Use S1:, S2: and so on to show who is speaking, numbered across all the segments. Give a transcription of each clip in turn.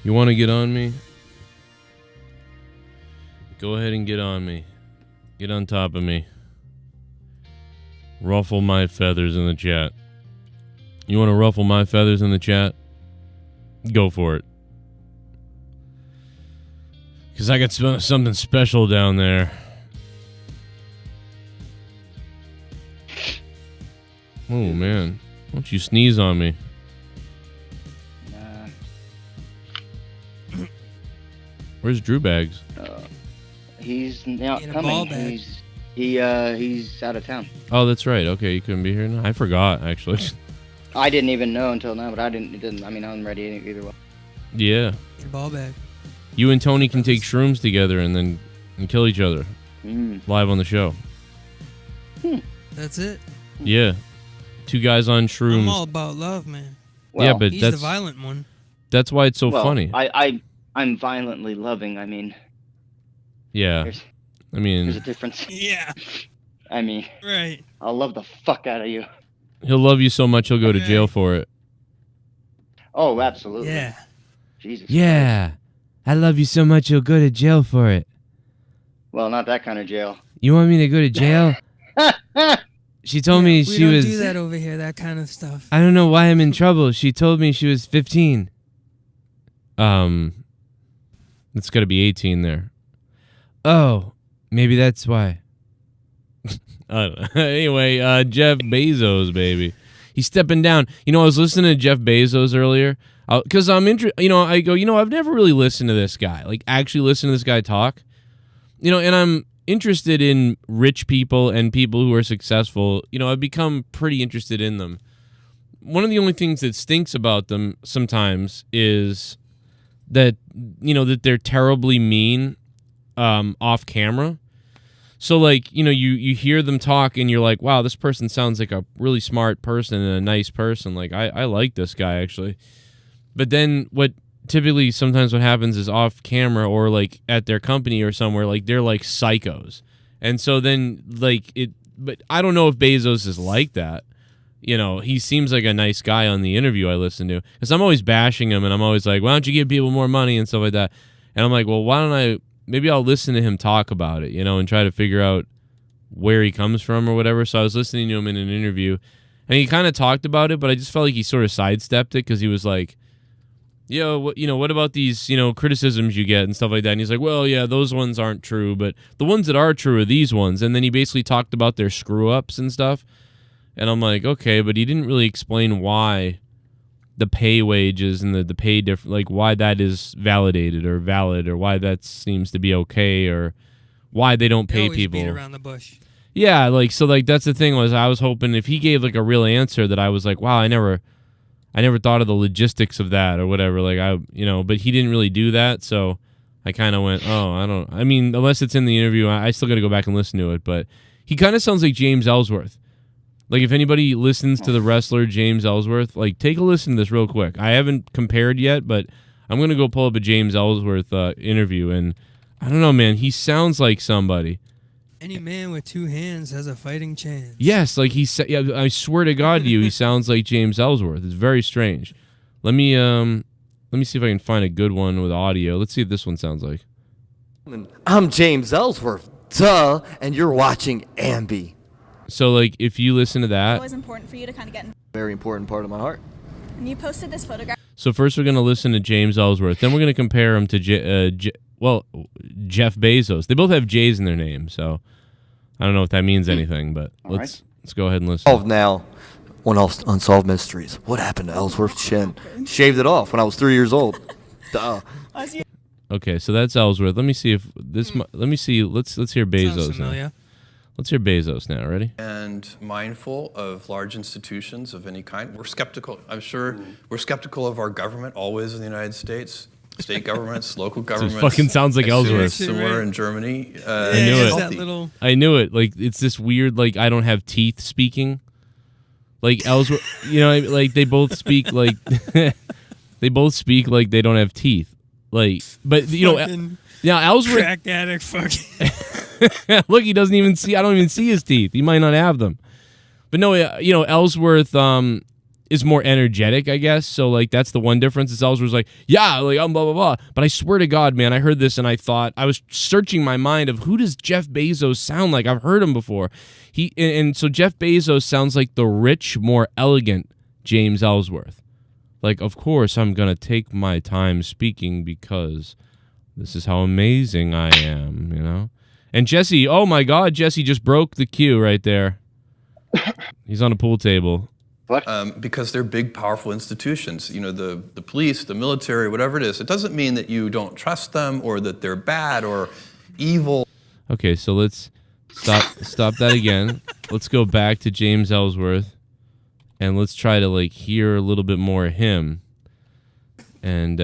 S1: You want to get on me? Go ahead and get on me. Get on top of me. Ruffle my feathers in the chat. You want to ruffle my feathers in the chat? Go for it. Because I got something special down there. Oh, man. Why don't you sneeze on me? Where's Drew Bags?
S2: He's not coming. He's out of town.
S1: Oh, that's right. Okay, you couldn't be here now. I forgot, actually.
S2: I didn't even know until now, but I didn't. I mean, I'm ready either way.
S1: Yeah.
S3: Your ball bag.
S1: You and Tony can take shrooms together and kill each other live on the show.
S3: That's it.
S1: Yeah. 2 guys on shrooms.
S3: I'm all about love, man.
S2: Well,
S1: yeah, but
S3: he's
S1: that's
S3: the violent one.
S1: That's why it's so funny.
S2: I'm violently loving. I mean.
S1: Yeah.
S2: There's a difference.
S3: Yeah.
S2: I mean.
S3: Right.
S2: I'll love the fuck out of you.
S1: He'll love you so much he'll go to jail for it.
S2: Oh, absolutely.
S3: Yeah.
S2: Jesus.
S1: Yeah. I love you so much you'll go to jail for it.
S2: Well, not that kind of jail.
S1: You want me to go to jail? She told me she was...
S3: We don't do that over here, that kind of stuff.
S1: I don't know why I'm in trouble. She told me she was 15. It's got to be 18 there. Oh, maybe that's why. I don't know. Anyway, Jeff Bezos, baby. He's stepping down. You know, I was listening to Jeff Bezos earlier. Because I'm interested, I go, I've never really listened to this guy. Like, actually listen to this guy talk. And I'm interested in rich people and people who are successful. I've become pretty interested in them. One of the only things that stinks about them sometimes is that, that they're terribly mean off camera. So, like, you hear them talk and you're like, wow, this person sounds like a really smart person and a nice person. Like, I like this guy, actually. But then what happens is off camera or like at their company or somewhere, like they're like psychos. And so then but I don't know if Bezos is like that. He seems like a nice guy on the interview I listened to. Because I'm always bashing him and I'm always like, why don't you give people more money and stuff like that? And I'm like, well, maybe I'll listen to him talk about it, and try to figure out where he comes from or whatever. So I was listening to him in an interview and he kind of talked about it, but I just felt like he sort of sidestepped it because he was like, what about these, criticisms you get and stuff like that? And he's like, well, yeah, those ones aren't true, but the ones that are true are these ones. And then he basically talked about their screw-ups and stuff. And I'm like, okay, but he didn't really explain why the pay wages and the pay different, like why that is validated or valid or why that seems to be okay or why they don't pay people.
S3: Beat around the bush.
S1: Yeah, that's the thing was I was hoping if he gave like a real answer that I was like, wow, I never thought of the logistics of that or whatever. Like but he didn't really do that. So I kind of went, unless it's in the interview, I still got to go back and listen to it. But he kind of sounds like James Ellsworth. Like if anybody listens to the wrestler James Ellsworth, like take a listen to this real quick. I haven't compared yet, but I'm going to go pull up a James Ellsworth interview. And I don't know, man, he sounds like somebody.
S3: Any man with 2 hands has a fighting chance.
S1: Yes, like I swear to God to you, he sounds like James Ellsworth. It's very strange. Let me see if I can find a good one with audio. Let's see what this one sounds like.
S4: I'm James Ellsworth, duh, and you're watching Ambi.
S1: So, like, if you listen to that...
S5: It was important for you to kind of get...
S4: Very important part of my heart.
S5: And you posted this photograph...
S1: So first we're going to listen to James Ellsworth. Then we're going to compare him to Jeff Bezos. They both have J's in their name, so I don't know if that means anything, but let's go ahead and listen.
S4: Solved now. One Unsolved Mysteries. What happened to Ellsworth's chin? Shaved it off when I was 3 years old. Duh.
S1: Okay, so that's Ellsworth. Let me see if this... Let me see. Let's hear Bezos now. Let's hear Bezos now. Ready?
S6: And mindful of large institutions of any kind. We're skeptical. I'm sure we're skeptical of our government always in the United States. State governments, local governments.
S1: It fucking sounds like Ellsworth.
S6: Similar in Germany.
S1: I knew it. I knew it. Like it's this weird, like I don't have teeth speaking. Like Ellsworth, like they both speak like they both speak like they don't have teeth. Like, but Ellsworth.
S3: Crack addict, fucking.
S1: Look, he doesn't even see. I don't even see his teeth. He might not have them. But no, Ellsworth. is more energetic, I guess. So like that's the one difference. Is Ellsworth's like, yeah, like I'm blah blah blah. But I swear to God, man, I heard this and I thought I was searching my mind of who does Jeff Bezos sound like? I've heard him before. And so Jeff Bezos sounds like the rich, more elegant James Ellsworth. Like, of course, I'm gonna take my time speaking because this is how amazing I am, you know. And Jesse, oh my God, Jesse just broke the queue right there. He's on a pool table.
S2: What?
S6: Because they're big, powerful institutions. You know, the police, the military, whatever it is. It doesn't mean that you don't trust them or that they're bad or evil.
S1: Okay, so let's stop that again. Let's go back to James Ellsworth, and let's try to like hear a little bit more of him. And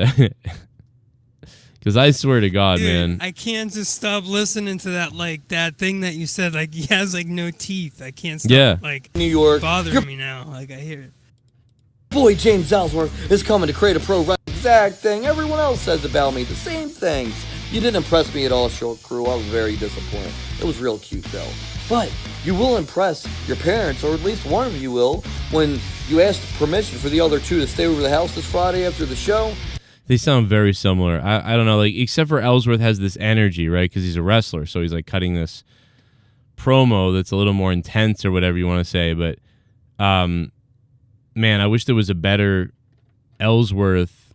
S1: because I swear to God,
S3: Dude,
S1: man,
S3: I can't just stop listening to that thing that you said. Like he has like no teeth. I can't stop. Like
S4: New York.
S3: bothering me now. Like I hear it.
S4: Boy, James Ellsworth is coming to create a pro wrestling exact thing everyone else says about me. The same things. You didn't impress me at all, Show Crew. I was very disappointed. It was real cute, though. But you will impress your parents, or at least one of you will, when you ask permission for the other two to stay over the house this Friday after the show.
S1: they sound very similar. I don't know, like except for Ellsworth has this energy, right? Because he's a wrestler, so he's like cutting this promo that's a little more intense or whatever you want to say. But man, I wish there was a better Ellsworth,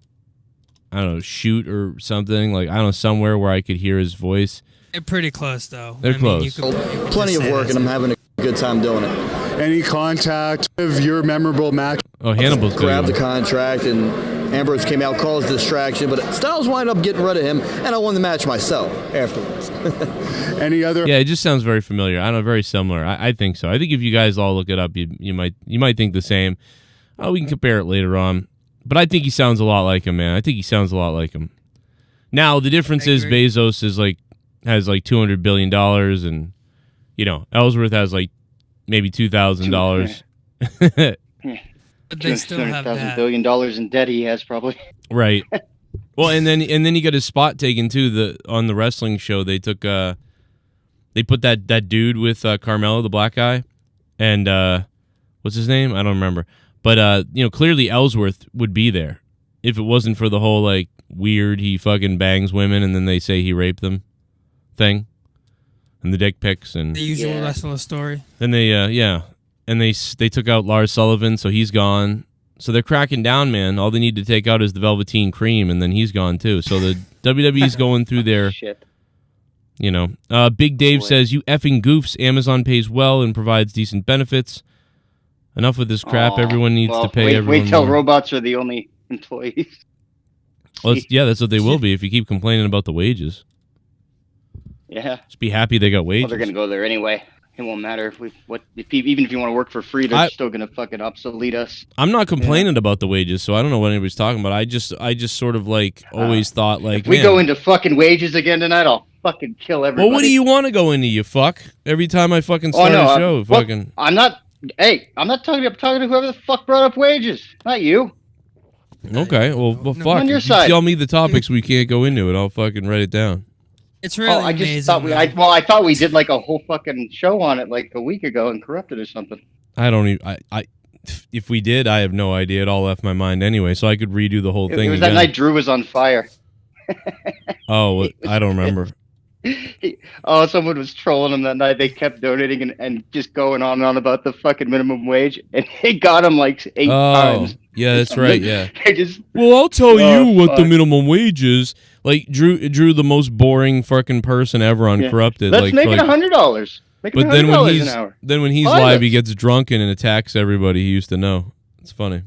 S1: I don't know, shoot or something, like I don't know, somewhere where I could hear his voice.
S3: They're pretty close though.
S1: They're close.
S3: You could
S4: Plenty
S3: just
S4: of
S3: say
S4: work,
S3: that.
S4: and I'm having a good time doing it.
S7: Any contact of your memorable match?
S1: Oh, Hannibal's
S4: Grabbed the
S1: good.
S4: contract, and Ambrose came out, caused a distraction, but Styles wound up getting rid of him, and I won the match myself afterwards.
S7: Any other?
S1: Yeah, it just sounds very familiar. I don't know, very similar. I think so. I think if you guys all look it up, you might think the same. Oh, we can compare it later on. But I think he sounds a lot like him, man. I think he sounds a lot like him. Now the difference is Bezos is has $200 billion, and Ellsworth has maybe $2,000.
S3: But they still have
S2: $200,000
S3: that.
S2: billion in debt he has probably.
S1: Right. Well, and then he got his spot taken too. On the wrestling show, they took they put that dude with Carmelo, the black guy, and what's his name? I don't remember. But clearly Ellsworth would be there if it wasn't for the whole weird he fucking bangs women and then they say he raped them thing, and the dick pics and
S3: The usual wrestler story.
S1: then they and they took out Lars Sullivan, so he's gone. So they're cracking down, man. All they need to take out is the Velveteen Cream, and then he's gone too. So the WWE's going through their,
S2: Shit.
S1: Big Dave says, "You effing goofs. Amazon pays well and provides decent benefits. Enough with this crap.
S2: Aw,
S1: Everyone needs to pay everyone
S2: Wait till
S1: more."
S2: robots are the only employees.
S1: Well, that's what they will be if you keep complaining about the wages.
S2: Yeah.
S1: Just be happy they got
S2: Well,
S1: wages.
S2: they're gonna go there anyway. It won't matter even if you want to work for free, they're still gonna fucking obsolete us.
S1: I'm not complaining about the wages, so I don't know what anybody's talking about. I just sort of always thought
S2: If we go into fucking wages again tonight, I'll fucking kill everybody.
S1: Well, what do you want to go into, you fuck? Every time I fucking start a show, fucking.
S2: I'm not. Hey, I'm not talking. I'm talking to whoever the fuck brought up wages, not you.
S1: Okay, well, fuck.
S2: on your
S1: If you
S2: side.
S1: tell me the topics we can't go into it, I'll fucking write it down.
S3: It's really
S2: I just
S3: amazing.
S2: thought
S3: man.
S2: I thought we did a whole fucking show on it a week ago and corrupted or something.
S1: I don't even. If we did, I have no idea. It all left my mind anyway, so I could redo the whole
S2: It
S1: thing
S2: was
S1: again.
S2: that night Drew was on fire.
S1: Oh, I don't remember.
S2: Someone was trolling him that night. They kept donating and just going on and on about the fucking minimum wage, and it got him 8 times.
S1: Yeah, that's right. Yeah.
S2: They just,
S1: Well, I'll tell you what the
S2: fuck.
S1: minimum wage is. Drew, the most boring fucking person ever on Corrupted.
S2: Let's make it $100. Make it
S1: But then
S2: $100 an hour.
S1: when he's
S2: Pilot.
S1: live, he gets drunken and attacks everybody he used to know. It's funny.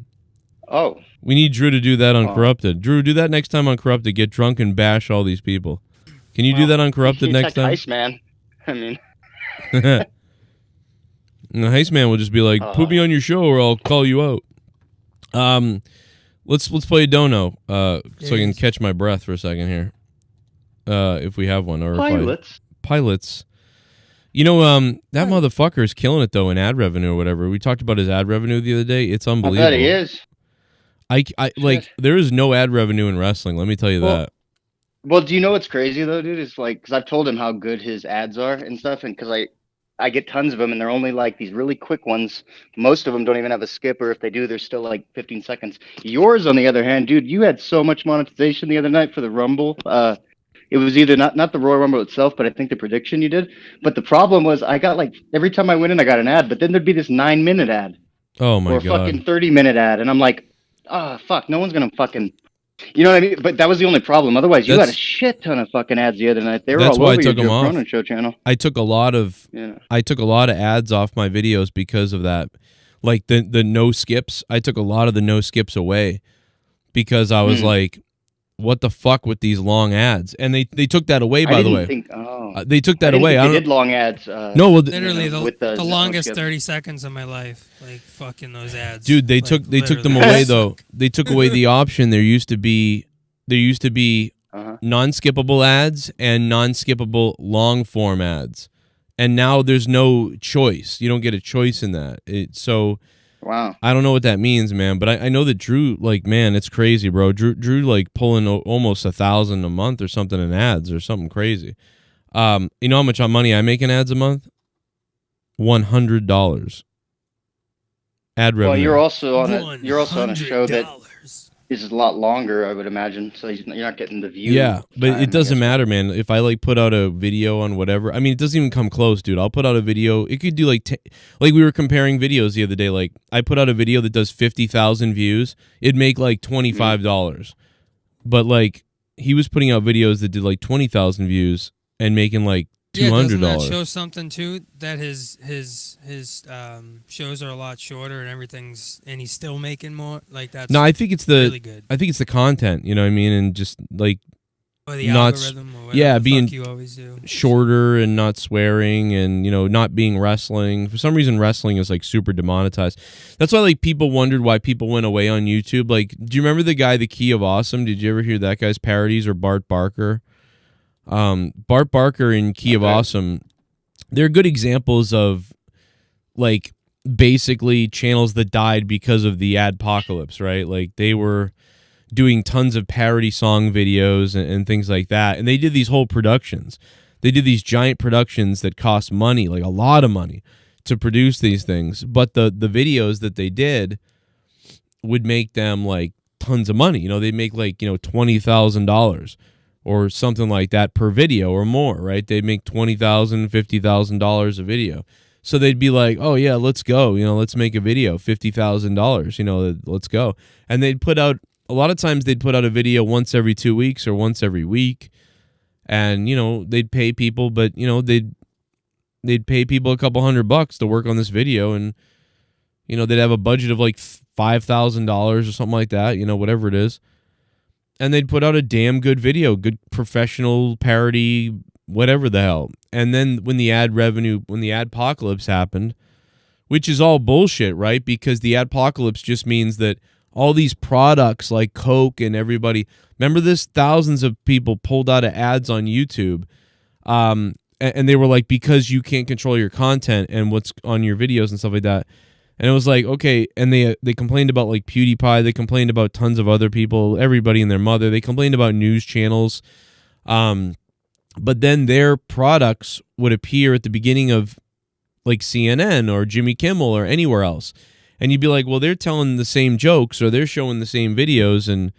S2: Oh,
S1: We need Drew to do that on Corrupted. Drew, do that next time on Corrupted. Get drunk and bash all these people. Can you do that on Corrupted
S2: he's
S1: next
S2: like
S1: time?
S2: Iceman. I mean,
S1: No, Heistman will just be like, put me on your show or I'll call you out. Let's play a dono so I can catch my breath for a second here. If we have one. Or Pilots. That motherfucker is killing it though in ad revenue or whatever. We talked about his ad revenue the other day. It's
S2: I
S1: unbelievable.
S2: bet he is.
S1: There is no ad revenue in wrestling. Let me tell you that.
S2: Well, do you know what's crazy though, dude? It's because I've told him how good his ads are and stuff, and because I get tons of them, and they're only like these really quick ones. Most of them don't even have a skip, or if they do, they're still like 15 seconds. Yours, on the other hand, dude, you had so much monetization the other night for the Rumble. It was either not the Royal Rumble itself, but I think the prediction you did. But the problem was I got like, every time I went in, I got an ad, but then thered be this 9-minute ad.
S1: Oh my
S2: or a
S1: God.
S2: fucking 30-minute ad. And I'm like, fuck, no one's going to fucking, you know what I mean? But that was the only problem. Otherwise, you had a shit ton of fucking ads the other night. They were all over your Cronin Show channel.
S1: I took a lot of ads off my videos because of that. Like the no skips. I took a lot of the no skips away because I was like, what the fuck with these long ads? And they took that away, by the way. They took that away.
S2: They did long ads.
S3: No, well, literally the longest 30 seconds of my life, like fucking those ads.
S1: Dude, they took them away though. They took away the option. There used to be non-skippable ads and non-skippable long form ads, and now there's no choice. You don't get a choice in that.
S2: Wow.
S1: I don't know what that means, man, but I know that Drew, like, man, it's crazy, bro. Drew like pulling almost 1,000 a month or something in ads or something crazy. You know how much money I make in ads a month? $100 ad revenue.
S2: Well, you're also on a show that is a lot longer, I would imagine. So you're not getting the view.
S1: Yeah, but it doesn't matter, man. If I like put out a video on whatever, I mean, it doesn't even come close, dude. I'll put out a video. It could do like like we were comparing videos the other day. Like I put out a video that does 50,000 views. It'd make like $25. But like he was putting out videos that did like 20,000 views and making like $200.
S3: Doesn't that show something too? That his shows are a lot shorter and and he's still making more. Like that's
S1: I think it's
S3: really good.
S1: I think it's the content. You know what I mean? And just like
S3: or the algorithm or whatever
S1: being
S3: you always do.
S1: Shorter and not swearing and not being wrestling. For some reason, wrestling is like super demonetized. That's why like people wondered why people went away on YouTube. Like, do you remember the guy, the Key of Awesome? Did you ever hear that guy's parodies, or Bart Barker? Bart Barker and Key of Awesome, they're good examples of like basically channels that died because of the adpocalypse, right? Like they were doing tons of parody song videos and things like that, and they did these whole productions. They did these giant productions that cost money, like a lot of money, to produce these things. But the videos that they did would make them like tons of money. They'd make like $20,000. Or something like that per video or more, right? They'd make $20,000, $50,000 a video. So they'd be like, oh yeah, let's go. Let's make a video, $50,000, let's go. And they'd put out, a lot of times they'd put out a video once every 2 weeks or once every week. And, they'd pay people, but, they'd pay people a couple $100 to work on this video. And, they'd have a budget of like $5,000 or something like that, whatever it is. And they'd put out a damn good video, good professional parody, whatever the hell. And then when the adpocalypse happened, which is all bullshit, right? Because the adpocalypse just means that all these products like Coke and everybody, remember this? Thousands of people pulled out of ads on YouTube. And they were like, because you can't control your content and what's on your videos and stuff like that. And it was like, okay, and they complained about like PewDiePie, they complained about tons of other people, everybody and their mother, they complained about news channels, but then their products would appear at the beginning of like CNN or Jimmy Kimmel or anywhere else, and you'd be like, well, they're telling the same jokes or they're showing the same videos, and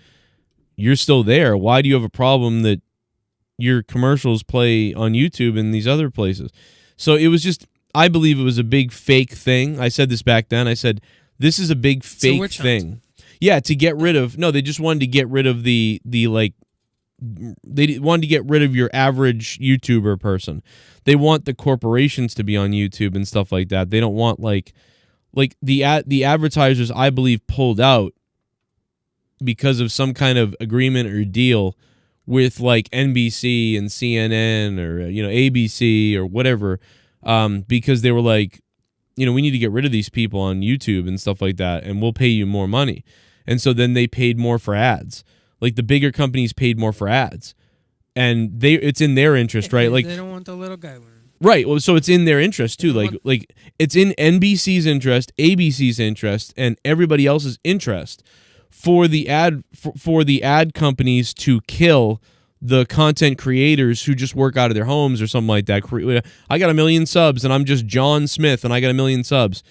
S1: you're still there. Why do you have a problem that your commercials play on YouTube and these other places? So it was just, I believe it was a big fake thing. I said this back then. I said, this is a big fake thing. Yeah, to get rid of, they just wanted to get rid of they wanted to get rid of your average YouTuber person. They want the corporations to be on YouTube and stuff like that. They don't want like the advertisers, I believe, pulled out because of some kind of agreement or deal with like NBC and CNN or, ABC or whatever. Because they were like, we need to get rid of these people on YouTube and stuff like that, and we'll pay you more money. And so then they paid more for ads. Like the bigger companies paid more for ads, and it's in their interest, right? Like
S3: they don't want the little guy winning.
S1: Right. Well, so it's in their interest too. Like it's in NBC's interest, ABC's interest, and everybody else's interest for the ad companies to kill the content creators who just work out of their homes or something like that. I got 1 million subs and I'm just John Smith and I got 1 million subs.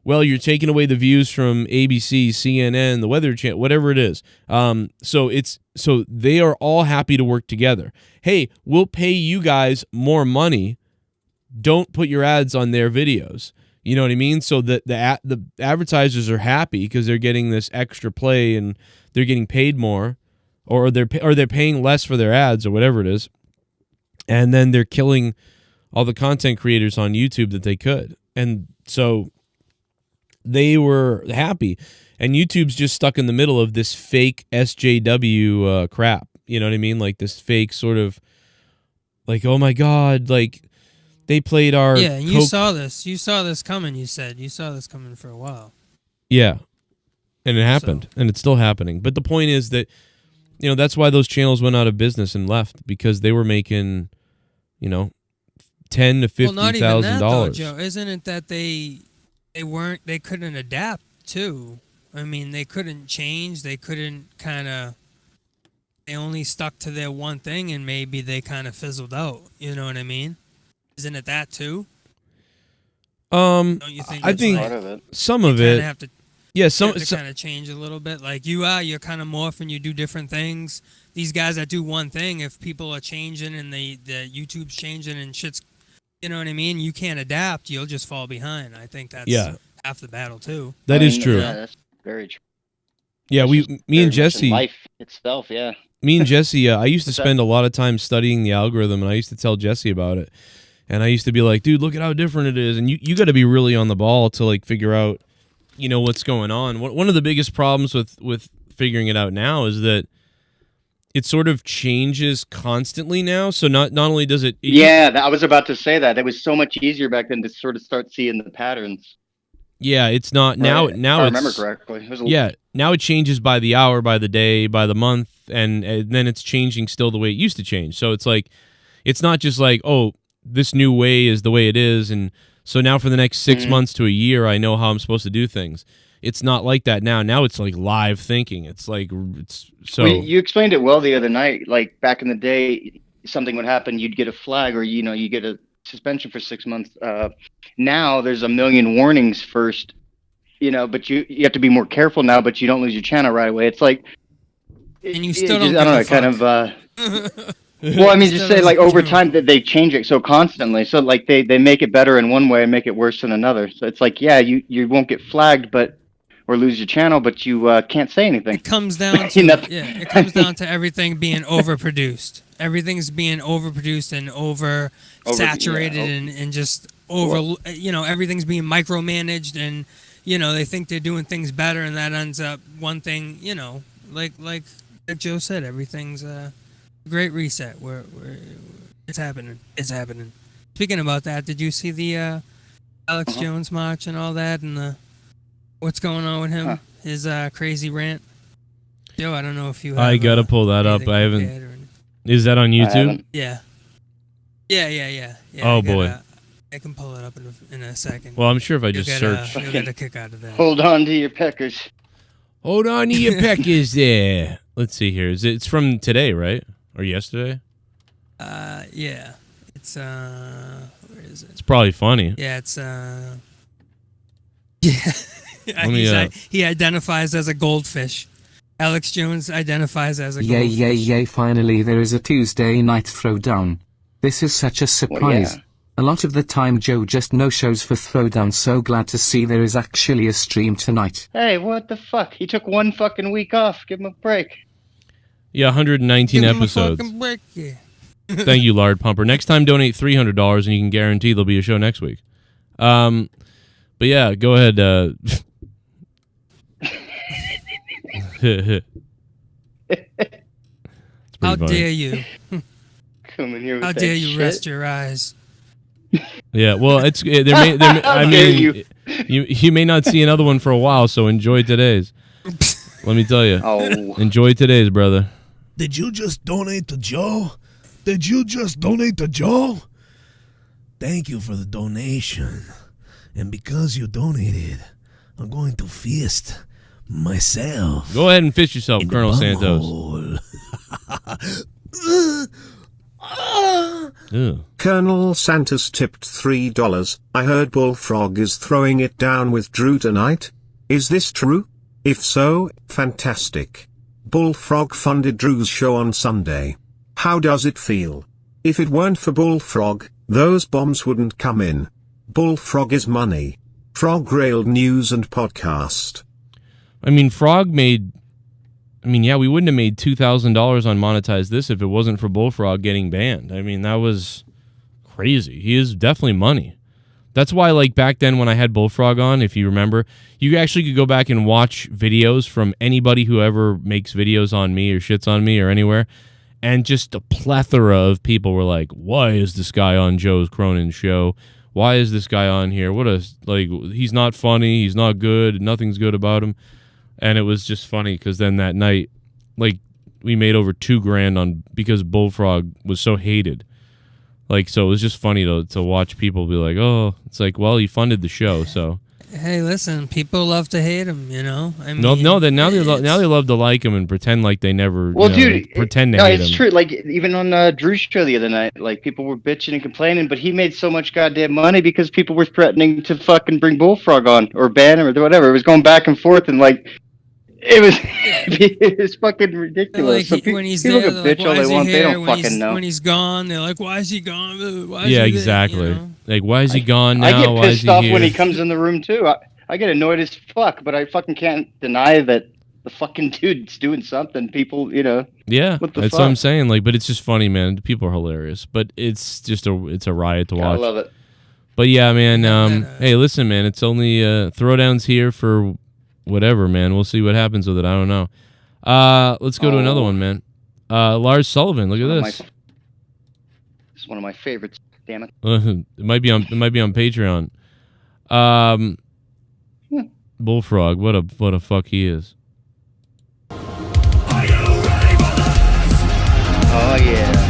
S1: Well, you're taking away the views from ABC, CNN, the Weather Channel, whatever it is. So they are all happy to work together. Hey, we'll pay you guys more money. Don't put your ads on their videos. You know what I mean? So that the advertisers are happy because they're getting this extra play and they're getting paid more, or they're paying less for their ads or whatever it is, and then they're killing all the content creators on YouTube that they could, and so they were happy, and YouTube's just stuck in the middle of this fake SJW crap. You know what I mean? Like this fake sort of like, oh my God, like. They played our
S3: and you saw this. You saw this coming. You said you saw this coming for a while.
S1: Yeah, and it happened, and it's still happening. But the point is that, that's why those channels went out of business and left, because they were making, $10,000 to $50,000.
S3: Joe. Isn't it that they couldn't adapt too? I mean, they couldn't change. They couldn't they only stuck to their one thing, and maybe they kind of fizzled out. You know what I mean? Isn't it that too? Don't you think?
S1: I think
S2: part of it.
S1: Some of it.
S3: Have to,
S1: some
S3: kind of change a little bit. Like you're kind of morphing. You do different things. These guys that do one thing, if people are changing and the YouTube's changing and shit's, you know what I mean? You can't adapt. You'll just fall behind. I think that's half the battle too.
S1: That is true.
S2: Yeah, that's very true.
S1: Yeah, me and Jesse.
S2: Life itself, yeah.
S1: Me and Jesse. I used to spend a lot of time studying the algorithm, and I used to tell Jesse about it. And I used to be like, dude, look at how different it is. And you got to be really on the ball to like figure out, what's going on. One of the biggest problems with figuring it out now is that it sort of changes constantly now. So not only does it...
S2: I was about to say that. It was so much easier back then to sort of start seeing the patterns.
S1: Yeah, it's not... Now
S2: if I remember correctly.
S1: Now it changes by the hour, by the day, by the month, and then it's changing still the way it used to change. So it's like, it's not just like, oh, this new way is the way it is, and so now for the next 6 months to a year, I know how I'm supposed to do things. It's not like that now. Now it's like live thinking. It's like so.
S2: Well, you explained it well the other night. Like back in the day, something would happen, you'd get a flag, or you get a suspension for 6 months. Now there's a million warnings first, but you have to be more careful now. But you don't lose your channel right away. It's like,
S3: and you still don't.
S2: I don't know, kind of. Well, I mean, just say like over time that they change it so constantly. So like they make it better in one way and make it worse in another. So it's like, you won't get flagged, or lose your channel, but you can't say anything.
S3: It comes down to it comes down to everything being overproduced. Everything's being overproduced and oversaturated and just everything's being micromanaged, and they think they're doing things better, and that ends up one thing. Like Joe said, everything's great reset. Where it's happening. It's happening. Speaking about that, did you see the Alex Jones march and all that, and what's going on with him? His crazy rant. Joe, I don't know if you.
S1: I gotta pull that up. I haven't. Is that on YouTube?
S3: Yeah.
S1: Oh boy.
S3: I can pull it up in a second.
S1: Well, I'm sure if I just search.
S3: You'll get a kick out of that.
S2: Hold on to your peckers.
S1: Hold on to your peckers there. Let's see here. It's from today, right? Or yesterday?
S3: Yeah. It's where is it?
S1: It's probably funny.
S3: Yeah, it's yeah. He identifies as a goldfish. Alex Jones identifies as a goldfish.
S8: Yay, finally there is a Tuesday night throwdown. This is such a surprise.
S2: Well,
S8: A lot of the time Joe just no-shows for throwdown, so glad to see there is actually a stream tonight.
S2: Hey, what the fuck? He took 1 fucking week off. Give him a break.
S1: Yeah, 119 episodes.
S3: Break, yeah.
S1: Thank you, Lard Pumper. Next time, donate $300, and you can guarantee there'll be a show next week. But yeah, go ahead.
S3: How dare you?
S2: Come in here with
S3: How
S2: that
S3: dare you
S2: shit.
S3: rest your eyes?
S1: Yeah, well, it's I mean, you may not see another one for a while, so enjoy today's. Let me tell you.
S2: Oh.
S1: Enjoy today's, brother.
S9: Did you just donate to Joe? Did you just donate to Joe? Thank you for the donation. And because you donated, I'm going to fist myself.
S1: Go ahead and fist yourself, Colonel Santos. Ew.
S10: Colonel Santos tipped $3. I heard Bullfrog is throwing it down with Drew tonight. Is this true? If so, fantastic. Bullfrog funded Drew's show on Sunday. How does it feel? If it weren't for Bullfrog, those bombs wouldn't come in. Bullfrog is money. Frog railed news and podcast.
S1: I mean, Frog made... I mean, yeah, we wouldn't have made $2,000 on Monetize This if it wasn't for Bullfrog getting banned. I mean, that was crazy. He is definitely money. That's why, like, back then when I had Bullfrog on, if you remember, you actually could go back and watch videos from anybody who ever makes videos on me or shits on me or anywhere, and just a plethora of people were like, why is this guy on Joe's Cronin show? Why is this guy on here? What a, like, he's not funny, he's not good, nothing's good about him. And it was just funny because then that night, like, we made over $2,000 on because Bullfrog was so hated. Like, so it was just funny to watch people be like, oh, it's like, well, he funded the show, so.
S3: Hey, listen, people love to hate him, you know. I mean,
S1: now they love to like him and pretend like they never.
S2: Well, dude,
S1: like, pretend to hate him.
S2: It's true. Like even on Drew's show the other night, like people were bitching and complaining, but he made so much goddamn money because people were threatening to fucking bring Bullfrog on or ban him or whatever. It was going back and forth and like. It was fucking ridiculous.
S3: Like,
S2: so
S3: when he's
S2: people
S3: there,
S2: can
S3: like,
S2: bitch all they want. They don't fucking know.
S3: When he's gone, they're like, "Why is he gone? Why is
S1: yeah,
S3: he there?"
S1: exactly.
S3: You know?
S1: Like, why is he gone now?
S2: I get
S1: Why is
S2: pissed
S1: he
S2: off
S1: here?
S2: when he comes in the room too. I get annoyed as fuck, but I fucking can't deny that the fucking dude's doing something. People, you know.
S1: Yeah,
S2: what the
S1: that's
S2: fuck?
S1: what I'm saying. Like, but it's just funny, man. People are hilarious, but it's just a riot to watch.
S2: I love it.
S1: But yeah, man. Hey, listen, man. It's only throwdowns here for whatever, man. We'll see what happens with it. I don't know. Let's go to another one, man. Lars Sullivan. Look at this.
S2: This is one of my favorites. Damn it.
S1: It might be on Patreon. Bullfrog. What a fuck he is.
S2: Oh yeah.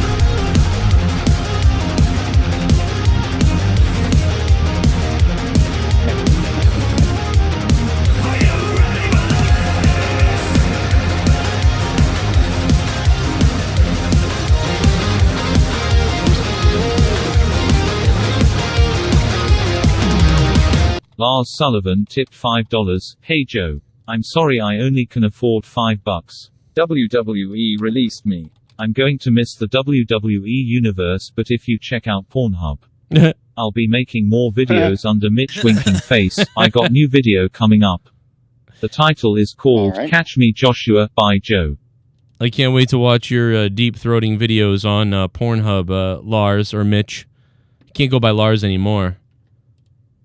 S11: Lars Sullivan tipped $5. Hey Joe. I'm sorry I only can afford $5. WWE released me. I'm going to miss the WWE universe, but if you check out Pornhub, I'll be making more videos under Mitch winking face. I got new video coming up. The title is called Catch Me Joshua by Joe.
S1: I can't wait to watch your deep-throating videos on Pornhub, Lars or Mitch. You can't go by Lars anymore.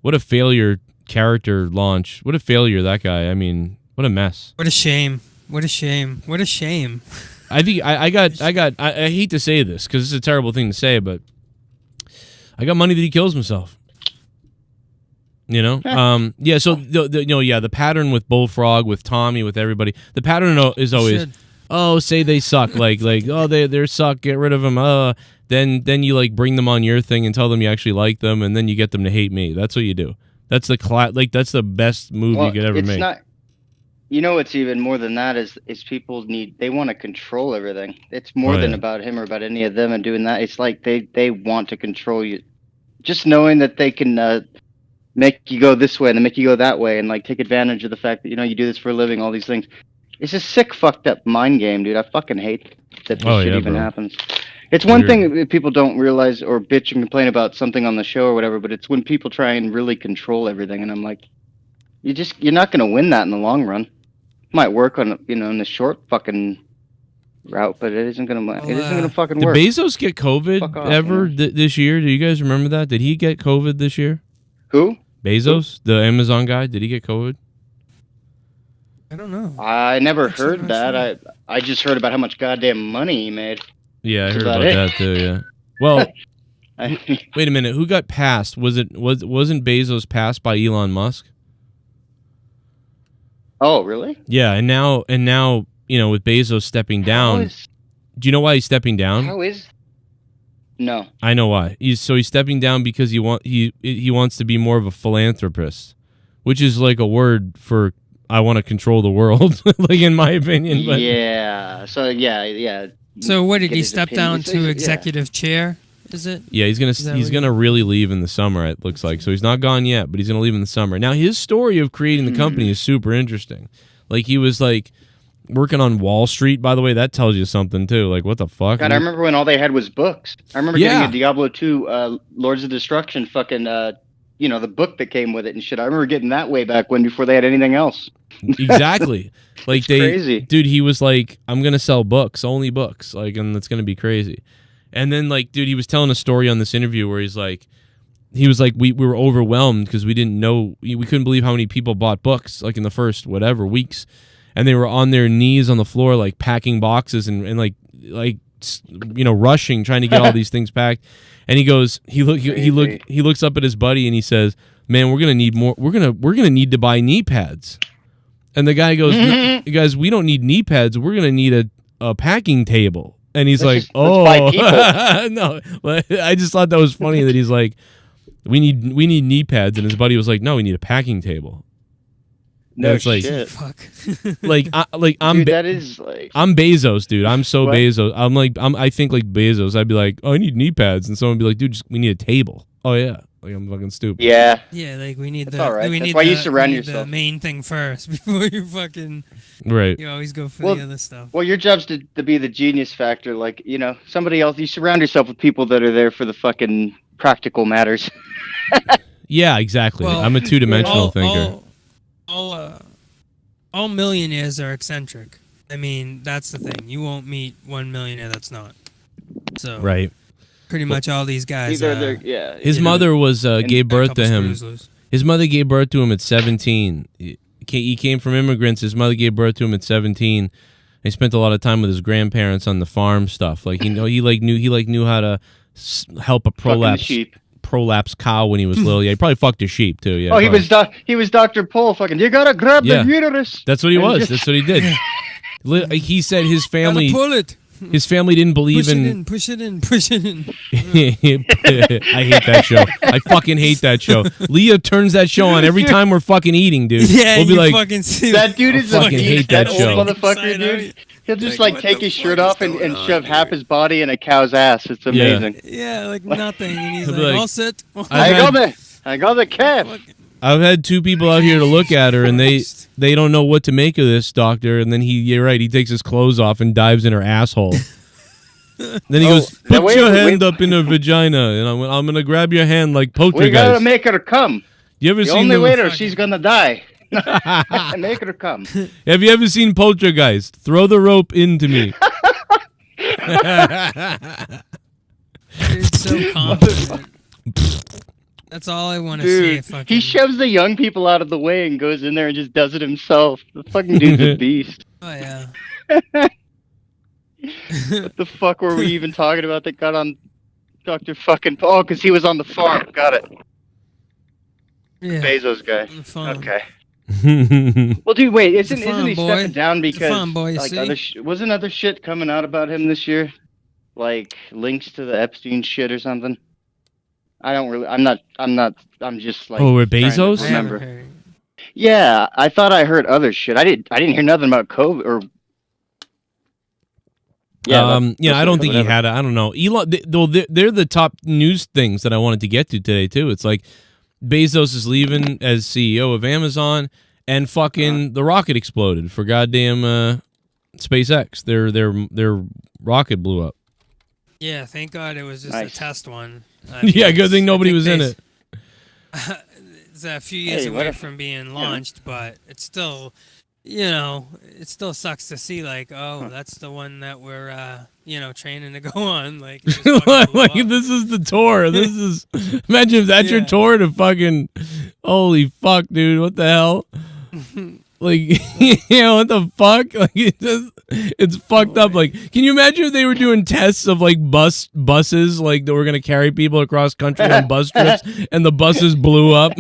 S1: What a failure character launch. What a failure, that guy. I mean, what a mess.
S3: What a shame. What a shame. What a shame.
S1: I think I hate to say this because it's a terrible thing to say, but I got money that he kills himself. You know? Yeah, so the pattern with Bullfrog, with Tommy, with everybody, the pattern is always, say they suck, like they suck, get rid of them. Then you like bring them on your thing and tell them you actually like them, and then you get them to hate me. That's what you do. That's the that's the best move you could ever make.
S2: Not, you know, it's even more than that. Is people they want to control everything. It's more than about him or about any of them and doing that. It's like they want to control you. Just knowing that they can make you go this way and then make you go that way, and like take advantage of the fact that you do this for a living. All these things. It's a sick, fucked up mind game, dude. I fucking hate that this shit even happens. It's one thing that people don't realize or bitch and complain about something on the show or whatever, but it's when people try and really control everything, and I'm like, you're not going to win that in the long run. It might work on in the short fucking route, but it isn't going to fucking work.
S1: Did Bezos get COVID this year? Do you guys remember that? Did he get COVID this year?
S2: Who?
S1: Bezos, the Amazon guy. Did he get COVID?
S3: I don't know.
S2: I never heard that. I just heard about how much goddamn money he made.
S1: Yeah, I heard about that too. Yeah. Well, wait a minute. Who got passed? Wasn't Bezos passed by Elon Musk?
S2: Oh, really?
S1: Yeah, and now with Bezos stepping down. Do you know why he's stepping down?
S2: No.
S1: I know why. He's stepping down because he wants to be more of a philanthropist, which is like a word for I want to control the world, like in my opinion. But
S2: yeah. So yeah.
S3: So what did
S2: get
S3: he
S2: his
S3: step
S2: opinion.
S3: down to executive chair? Is it?
S1: Yeah, he's
S3: that what
S1: gonna really leave in the summer. It looks like so he's not gone yet, but he's gonna leave in the summer. Now his story of creating the company is super interesting. Like he was like working on Wall Street. By the way, that tells you something too. Like what the fuck?
S2: God, I remember when all they had was books. I remember
S1: Yeah.
S2: getting a Diablo 2 Lords of Destruction fucking you know, the book that came with it and shit. I remember getting that way back when before they had anything else.
S1: Exactly. Like
S2: crazy.
S1: Dude, he was like, I'm gonna sell books, only books, like, and it's gonna be crazy. And then like, dude, he was telling a story on this interview where he was like, we were overwhelmed because we didn't know, we couldn't believe how many people bought books like in the first whatever weeks, and they were on their knees on the floor like packing boxes and like you know, rushing trying to get all these things packed. And he goes, he looks up at his buddy and he says, "Man, we're gonna need more. We're gonna need to buy knee pads." And the guy goes, "No, guys, we don't need knee pads. We're gonna need a packing table." And he's like, "Oh, no." I just thought that was funny that he's like, "We need knee pads," and his buddy was like, "No, we need a packing table."
S2: No
S1: it's like,
S2: shit.
S3: Fuck.
S1: I'm
S2: Dude, that is like
S1: I'm Bezos, dude. I'm so
S2: What?
S1: Bezos. I think like Bezos. I'd be like, "Oh, I need knee pads," and someone would be like, "Dude, we need a table." Oh yeah, like I'm fucking stupid.
S2: Yeah.
S3: Yeah, like we need
S2: That's
S3: the.
S2: all right.
S3: We
S2: That's
S3: need
S2: why you
S3: the-
S2: surround
S3: we need
S2: yourself.
S3: The main thing first before you fucking.
S1: Right.
S3: You always go for
S2: Well,
S3: the other stuff.
S2: Well, your job's to be the genius factor. Like, you know, somebody else. You surround yourself with people that are there for the fucking practical matters.
S1: Yeah, exactly.
S3: Well,
S1: I'm a two-dimensional thinker.
S3: All millionaires are eccentric. I mean, that's the thing. You won't meet one millionaire that's not. So
S1: Right.
S3: Pretty much all these guys.
S2: Either they're yeah.
S1: His mother was gave birth to him.
S3: Cruisers.
S1: His mother gave birth to him at 17. He came from immigrants. His mother gave birth to him at 17. He spent a lot of time with his grandparents on the farm stuff. Like he knew how to help a prolapse cow when he was little. Yeah, he probably fucked a sheep too. Yeah.
S2: Oh,
S1: probably.
S2: he was Dr. Paul. Fucking, you gotta grab
S1: Yeah.
S2: the uterus.
S1: That's what he
S2: And
S1: was.
S2: just-
S1: That's what he did. He said his family.
S3: Gotta pull it.
S1: His family didn't believe
S3: Push it
S1: in.
S3: in. Push it in. Push it in.
S1: I hate that show. I fucking hate that show. Leah turns that show on every time we're fucking eating, dude.
S3: Yeah,
S1: we'll be
S3: you
S1: like,
S3: fucking see
S2: That dude is
S1: I
S2: a
S1: fucking
S2: beast,
S1: hate that
S2: old
S1: show.
S2: motherfucker, dude. He'll just like
S3: what
S2: take
S3: the
S2: his
S3: fuck
S2: shirt
S3: is
S2: off and
S3: going on
S2: shove half
S3: here?
S2: his body in a cow's ass. It's amazing.
S3: Yeah, like nothing. And he's
S1: He'll be
S3: like,
S1: like,
S3: all set.
S2: I got the calf.
S1: I've had two people out here to look at her, and they don't know what to make of this, doctor. And then you're right, he takes his clothes off and dives in her asshole. Then he goes, put your hand up in her vagina, and I'm gonna grab your hand like
S2: We
S1: poltergeist.
S2: gotta make her come.
S1: You ever
S2: The
S1: seen
S2: only
S1: the-
S2: way or she's gonna die. Make her come.
S1: Have you ever seen Poltergeist? Throw the rope into me.
S3: It's so confident. That's all I want to see.
S2: Dude,
S3: Fucking.
S2: he shoves the young people out of the way and goes in there and just does it himself. The fucking dude's a beast.
S3: Oh yeah.
S2: What the fuck were we even talking about that got on Dr. fucking Paul? Because he was on the farm. Got it.
S3: Yeah.
S2: Bezos guy.
S3: On the farm.
S2: Okay. Well, dude, wait. Isn't
S3: farm,
S2: he
S3: boy.
S2: stepping down
S3: It's a
S2: because
S3: farm, boy, you
S2: like
S3: see?
S2: wasn't other shit coming out about him this year? Like links to the Epstein shit or something? I don't really. I'm just like.
S1: Oh, with
S2: trying to
S1: Bezos?
S3: I haven't
S2: Remember?
S3: heard.
S2: Yeah, I thought I heard other shit. I didn't hear nothing about COVID or.
S1: Yeah, I don't think he had. I don't know. Elon, they're the top news things that I wanted to get to today too. It's like Bezos is leaving as CEO of Amazon, and fucking the rocket exploded for goddamn SpaceX. Their rocket blew up.
S3: Yeah, thank God it was just
S2: Nice.
S3: a test one.
S1: Yeah, good thing nobody was in it.
S3: It's a few years
S2: Hey, what
S3: away
S2: if-
S3: from being launched, but it's still, it still sucks to see like, oh, that's the one that we're, training to go on. Like, it just fucking blew
S1: Like
S3: up.
S1: this is the tour. This is imagine if that's your
S3: Yeah.
S1: tour to fucking holy fuck, dude. What the hell? Like, what the fuck? Like, it's fucked up. Like, can you imagine if they were doing tests of like buses, like that were gonna carry people across country on bus trips, and the buses blew up?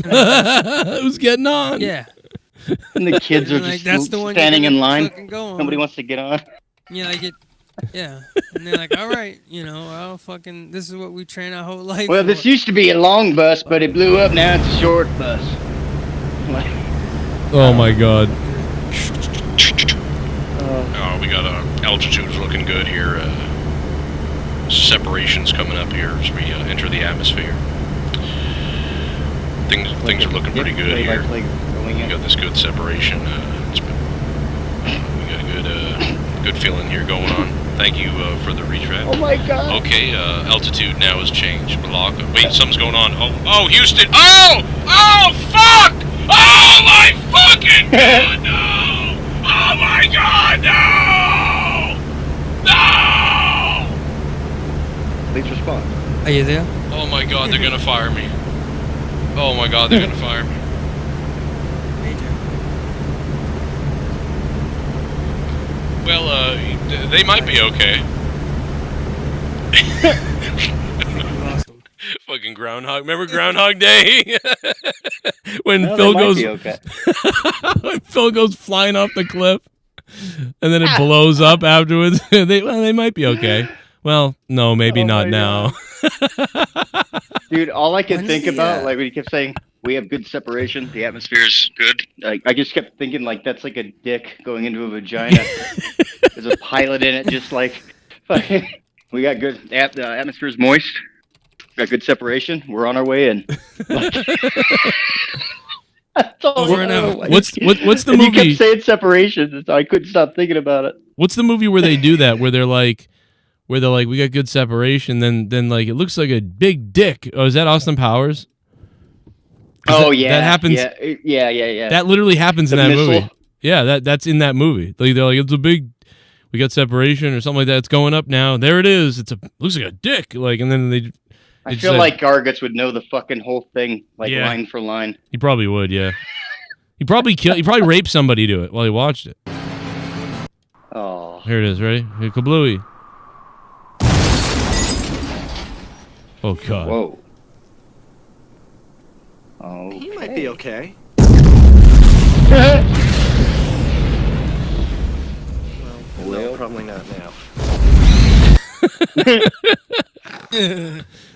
S1: Who's getting on?
S3: Yeah.
S2: And the kids are
S3: Like,
S2: just
S3: that's the one
S2: standing
S3: you're
S2: in
S3: gonna
S2: line.
S3: fucking go on.
S2: Nobody wants to get on.
S3: Yeah, like it. Yeah, and they're like, all right, I'll fucking. This is what we train our whole life.
S2: Well,
S3: for.
S2: this used to be a long bus, but it blew up. Now it's a short bus.
S1: Oh my god.
S12: Oh, we got a
S1: Altitude's looking good here. Separation's coming up here as we enter the atmosphere. Things are looking pretty good here. We got this good separation. We got a good feeling here going on. Thank you for the retread.
S2: Oh my God.
S1: Okay, altitude now has changed. Wait, something's going on. Oh, Houston. Oh, fuck! Oh my fucking God, no! Oh my God, no! No!
S2: Please respond.
S3: Are you there?
S1: Oh my God, they're gonna fire me. Oh my God, they're gonna fire me. Well, they might be okay. Fucking Groundhog. Remember Groundhog Day? When Phil goes, when Phil goes flying off the cliff, and then it blows up afterwards. They might be okay. Well, no, maybe not now.
S2: Dude, all I could think about, like when you kept saying we have good separation, the atmosphere's good. Like I just kept thinking, like that's like a dick going into a vagina. There's a pilot in it, just like fucking. We got good. The atmosphere's moist. Got good separation. We're on our way in.
S3: Over and out.
S1: What's the
S2: and
S1: movie?
S2: You kept saying separation, so I couldn't stop thinking about it.
S1: What's the movie where they do that? Where they're like, we got good separation. Then like it looks like a big dick. Oh, is that Austin Powers?
S2: Oh yeah,
S1: that happens.
S2: Yeah.
S1: That literally happens in that
S2: missile.
S1: movie. Yeah, that's in that movie. Like they're like, it's a big. We got separation or something like that. It's going up now. There it is. Looks like a dick. Like, and then they.
S2: I feel like Garguts would know the fucking whole thing, like line for line.
S1: He probably would, yeah. He probably raped somebody to it while he watched it.
S2: Oh.
S1: Here it is, ready? Here, kablooey. Oh god.
S2: Whoa. Oh.
S12: He might be okay. Well, no, probably not now.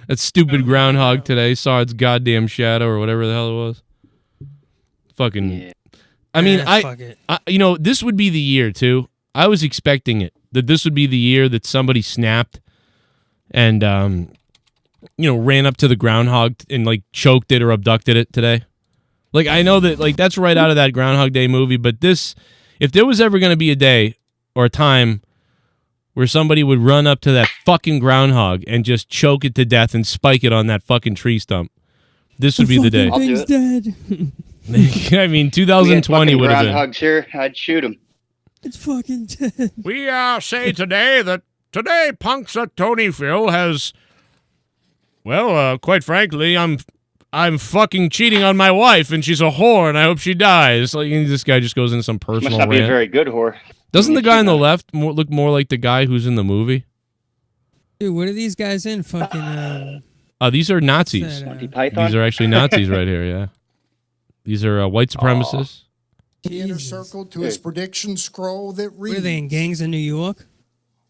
S1: That stupid groundhog today saw its goddamn shadow or whatever the hell it was. Fucking. Yeah. I mean, I this would be the year too. I was expecting it that this would be the year that somebody snapped and ran up to the groundhog and like choked it or abducted it today. Like I know that like that's right out of that Groundhog Day movie, but this, if there was ever going to be a day or a time where somebody would run up to that fucking groundhog and just choke it to death and spike it on that fucking tree stump, this would be the day.
S3: Thing's dead.
S1: I mean, 2020 would have been.
S2: Groundhogs here, I'd shoot him.
S3: It's fucking dead.
S1: We say today that punks at TonyFromReveah has, well, quite frankly, I'm fucking cheating on my wife and she's a whore and I hope she dies. Like this guy just goes into some personal
S2: Must not
S1: rant.
S2: be a very good whore.
S1: Doesn't the guy on the left look more like the guy who's in the movie?
S3: Dude, what are these guys in? Fucking.
S1: These are Nazis. These are actually Nazis right here. Yeah, these are white supremacists.
S13: The inner circle to his prediction scroll that reads.
S3: What are they in gangs in New York?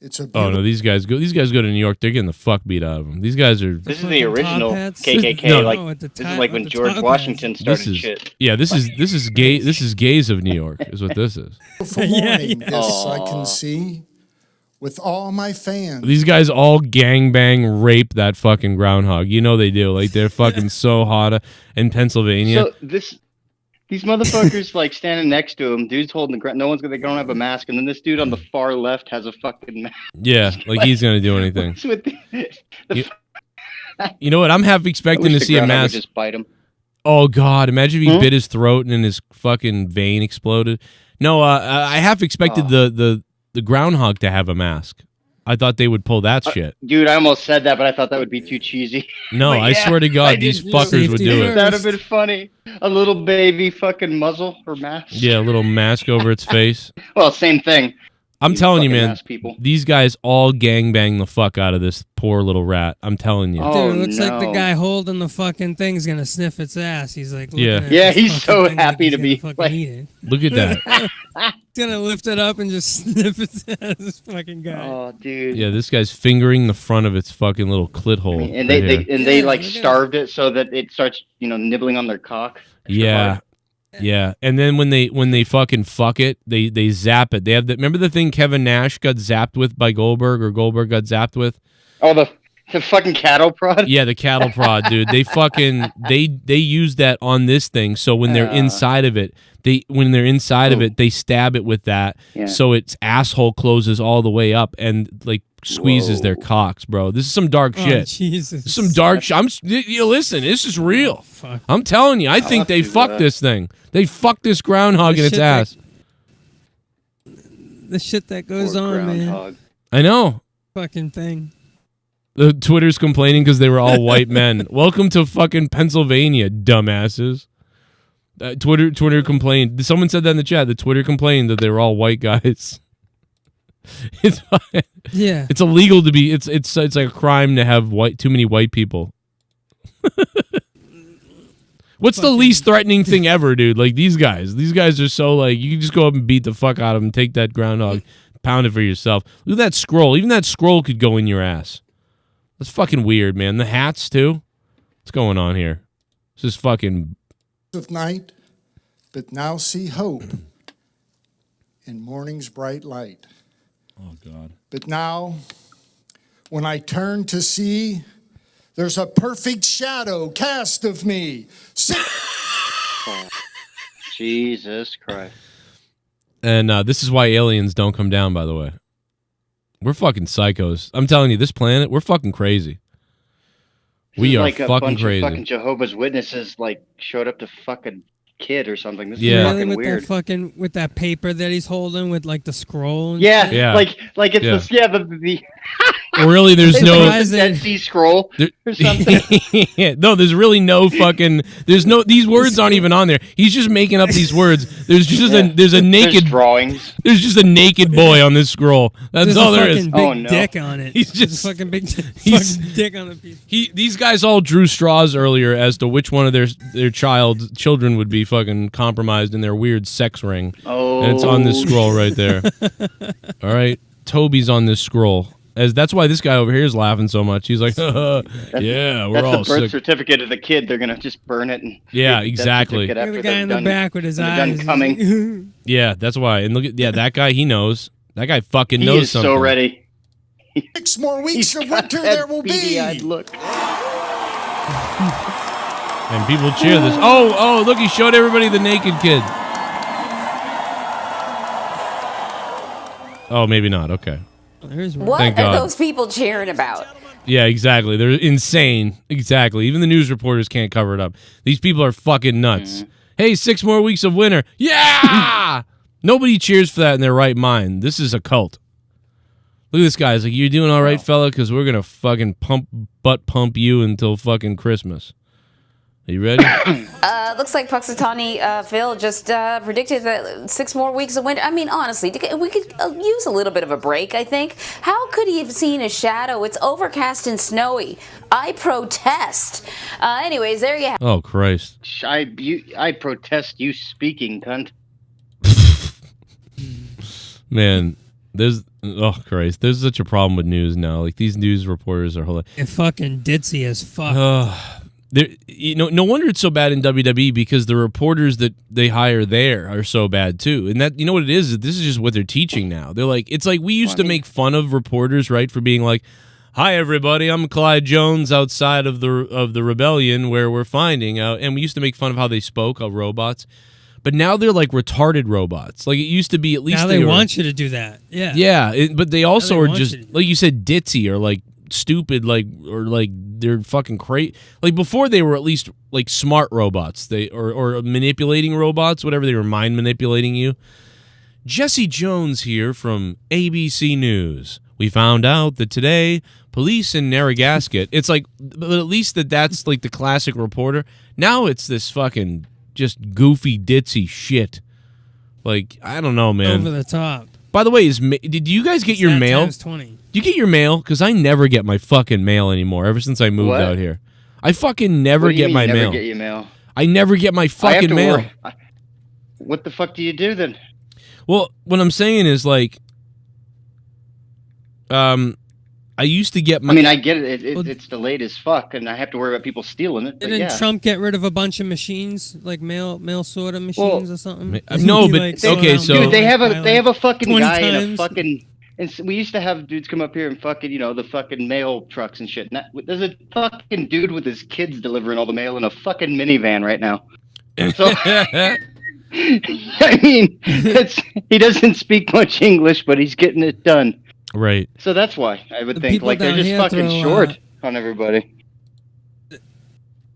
S13: It's a
S1: no, these guys go to New York. They're getting the fuck beat out of them. These guys are.
S2: This is the original KKK. This is like when George Washington started shit.
S1: Yeah, this is gay. This is gays of New York. Is what this is.
S13: For morning, this I can see with all my fans.
S1: These guys all gangbang rape that fucking groundhog. You know they do. Like they're fucking so hot in Pennsylvania.
S2: So these motherfuckers like standing next to him. Dude's holding the no one's gonna. They don't have a mask, and then this dude on the far left has a fucking mask.
S1: Yeah, like he's gonna do anything. You know what? I'm half expecting to see a mask.
S2: Just bite him.
S1: Oh God! Imagine if he bit his throat and then his fucking vein exploded. No, I half expected the groundhog to have a mask. I thought they would pull that shit.
S2: Dude, I almost said that, but I thought that would be too cheesy.
S1: No, I swear to God, these fuckers would do it.
S2: That would have been funny. A little baby fucking muzzle or mask.
S1: Yeah, a little mask over its face.
S2: Well, same thing.
S1: I'm telling you, man, these guys all gangbang the fuck out of this poor little rat. I'm telling you.
S3: Dude, it looks like the guy holding the fucking thing's gonna sniff its ass. He's like,
S2: yeah, he's so happy to be.
S1: Look at that.
S3: He's gonna lift it up and just sniff its ass. This fucking guy.
S2: Oh, dude.
S1: Yeah, this guy's fingering the front of its fucking little clit hole.
S2: And they like starved it so that it starts, nibbling on their cock.
S1: Yeah. Yeah, and then when they fucking fuck it, they zap it. They have remember the thing Kevin Nash got zapped with by Goldberg, or Goldberg got zapped with?
S2: Oh, the fucking cattle prod.
S1: Yeah, the cattle prod, dude. They fucking they use that on this thing. So when they're inside of it, they stab it with that.
S2: Yeah.
S1: So its asshole closes all the way up and like squeezes their cocks, bro. This is some dark shit.
S3: Jesus.
S1: This is some dark shit. Listen, this is real. I'm telling you, I think they fucked this thing. They fucked this groundhog in its ass.
S3: The shit that goes on, man.
S1: I know.
S3: Fucking thing.
S1: The Twitter's complaining because they were all white men. Welcome to fucking Pennsylvania, dumbasses. Twitter complained. Someone said that in the chat. The Twitter complained that they were all white guys. It's illegal to be. It's like a crime to have too many white people. What's the least threatening thing ever, dude? Like these guys are so like you can just go up and beat the fuck out of them, take that groundhog, pound it for yourself. Look at that scroll. Even that scroll could go in your ass. That's fucking weird, man. The hats too. What's going on here? This is fucking
S13: of night, but now see hope in morning's bright light.
S1: Oh God.
S13: But now, when I turn to see, there's a perfect shadow cast of me.
S2: Jesus Christ.
S1: And this is why aliens don't come down, by the way. We're fucking psychos. I'm telling you, this planet, we're fucking crazy. We are
S2: like
S1: fucking
S2: a bunch
S1: crazy.
S2: Of fucking Jehovah's Witnesses like showed up to fucking kid or something. This is
S3: Really,
S2: fucking
S3: with
S2: weird.
S3: that fucking with that paper that he's holding with like the scroll. And
S2: Yeah,
S3: shit?
S1: Yeah.
S2: like it's the
S1: Really, there's no
S2: Dead Sea Scroll or something.
S1: no, there's really no fucking. There's no. These words aren't even on there. He's just making up these words. There's just there's a naked
S2: drawings.
S1: There's just a naked boy on this scroll. That's
S3: There's
S1: all
S3: a
S1: there is.
S3: fucking big dick on it.
S1: He's
S3: There's
S1: just
S3: a fucking big fucking dick on the piece.
S1: These guys all drew straws earlier as to which one of their children would be fucking compromised in their weird sex ring.
S2: Oh,
S1: and it's on this scroll right there. All right, Toby's on this scroll. That's why this guy over here is laughing so much. He's like, yeah, we're all
S2: That's the birth
S1: sick.
S2: certificate of the kid. They're gonna just burn it. And
S1: Yeah,
S2: give
S1: exactly.
S2: death certificate
S3: Look at
S2: after
S3: the guy
S2: they're
S3: in the
S2: done-
S3: back with his
S2: when they're
S3: eyes.
S2: done coming.
S1: Yeah, that's why. And look at that guy. He knows. That guy fucking
S2: He
S1: knows
S2: is
S1: something.
S2: so ready.
S13: 6 more weeks of
S2: got
S13: winter
S2: that
S13: there will be.
S2: beady-eyed look.
S1: And people cheer this. Oh, look, he showed everybody the naked kid. Oh, maybe not. Okay.
S14: What
S1: Thank
S14: are
S1: God.
S14: those people cheering about?
S1: Yeah, exactly. They're insane. Exactly. Even the news reporters can't cover it up. These people are fucking nuts. Hey, 6 more weeks of winter. Yeah! Nobody cheers for that in their right mind. This is a cult. Look at this guy. He's like, you doing all right, fella? Because we're going to fucking butt pump you until fucking Christmas. Are you ready?
S14: Looks like Puxatawny Phil just predicted that 6 more weeks of winter. I mean, honestly, we could use a little bit of a break, I think. How could he have seen a shadow? It's overcast and snowy. I protest. Anyways, there you have
S1: Oh, Christ.
S2: I protest you speaking, cunt.
S1: Man, there's Christ. There's such a problem with news now. Like, these news reporters are hilarious.
S3: It's fucking ditzy as fuck.
S1: No wonder it's so bad in WWE, because the reporters that they hire there are so bad too. And that, you know what it is? This is just what they're teaching now. They're like, it's like we used to make fun of reporters, right, for being like, "Hi everybody, I'm Clyde Jones outside of the rebellion where we're finding out," and we used to make fun of how they spoke of robots. But now they're like retarded robots. Like, it used to be at least
S3: Now they want you to do that. Yeah.
S1: Yeah, but they also
S3: they
S1: are
S3: want
S1: just
S3: you to-
S1: like you said, ditzy or like stupid, like, or like they're fucking crazy. Like, before they were at least like smart robots, or manipulating robots, whatever, they were mind manipulating you. Jesse Jones here from ABC News. We found out that today police in Narragansett. It's like, but at least that's like the classic reporter. Now it's this fucking just goofy ditzy shit. Like, I don't know, man.
S3: Over the top.
S1: By the way, did you guys get your
S3: That
S1: mail?
S3: times 20.
S1: Do you get your mail? Because I never get my fucking mail anymore. Ever since I moved
S2: What?
S1: out here, I fucking never
S2: What do you
S1: get
S2: mean
S1: my
S2: you never
S1: mail.
S2: Get your mail.
S1: I never get my
S2: I have
S1: fucking
S2: to
S1: mail.
S2: work. What the fuck do you do then?
S1: Well, what I'm saying is, like, I used to get my.
S2: I mean, I get it. It's delayed as fuck, and I have to worry about people stealing it. But
S3: Didn't Trump get rid of a bunch of machines, like mail sorter machines or something?
S1: No, but okay, so
S2: dude, they have a fucking
S3: 20
S2: guy in a
S3: times.
S2: fucking. And we used to have dudes come up here and fucking, the fucking mail trucks and shit. There's a fucking dude with his kids delivering all the mail in a fucking minivan right now. So, I mean, he doesn't speak much English, but he's getting it done.
S1: Right.
S2: So that's why I would
S3: The
S2: think
S3: people
S2: like they're
S3: down
S2: just
S3: here
S2: fucking
S3: throw,
S2: short on everybody.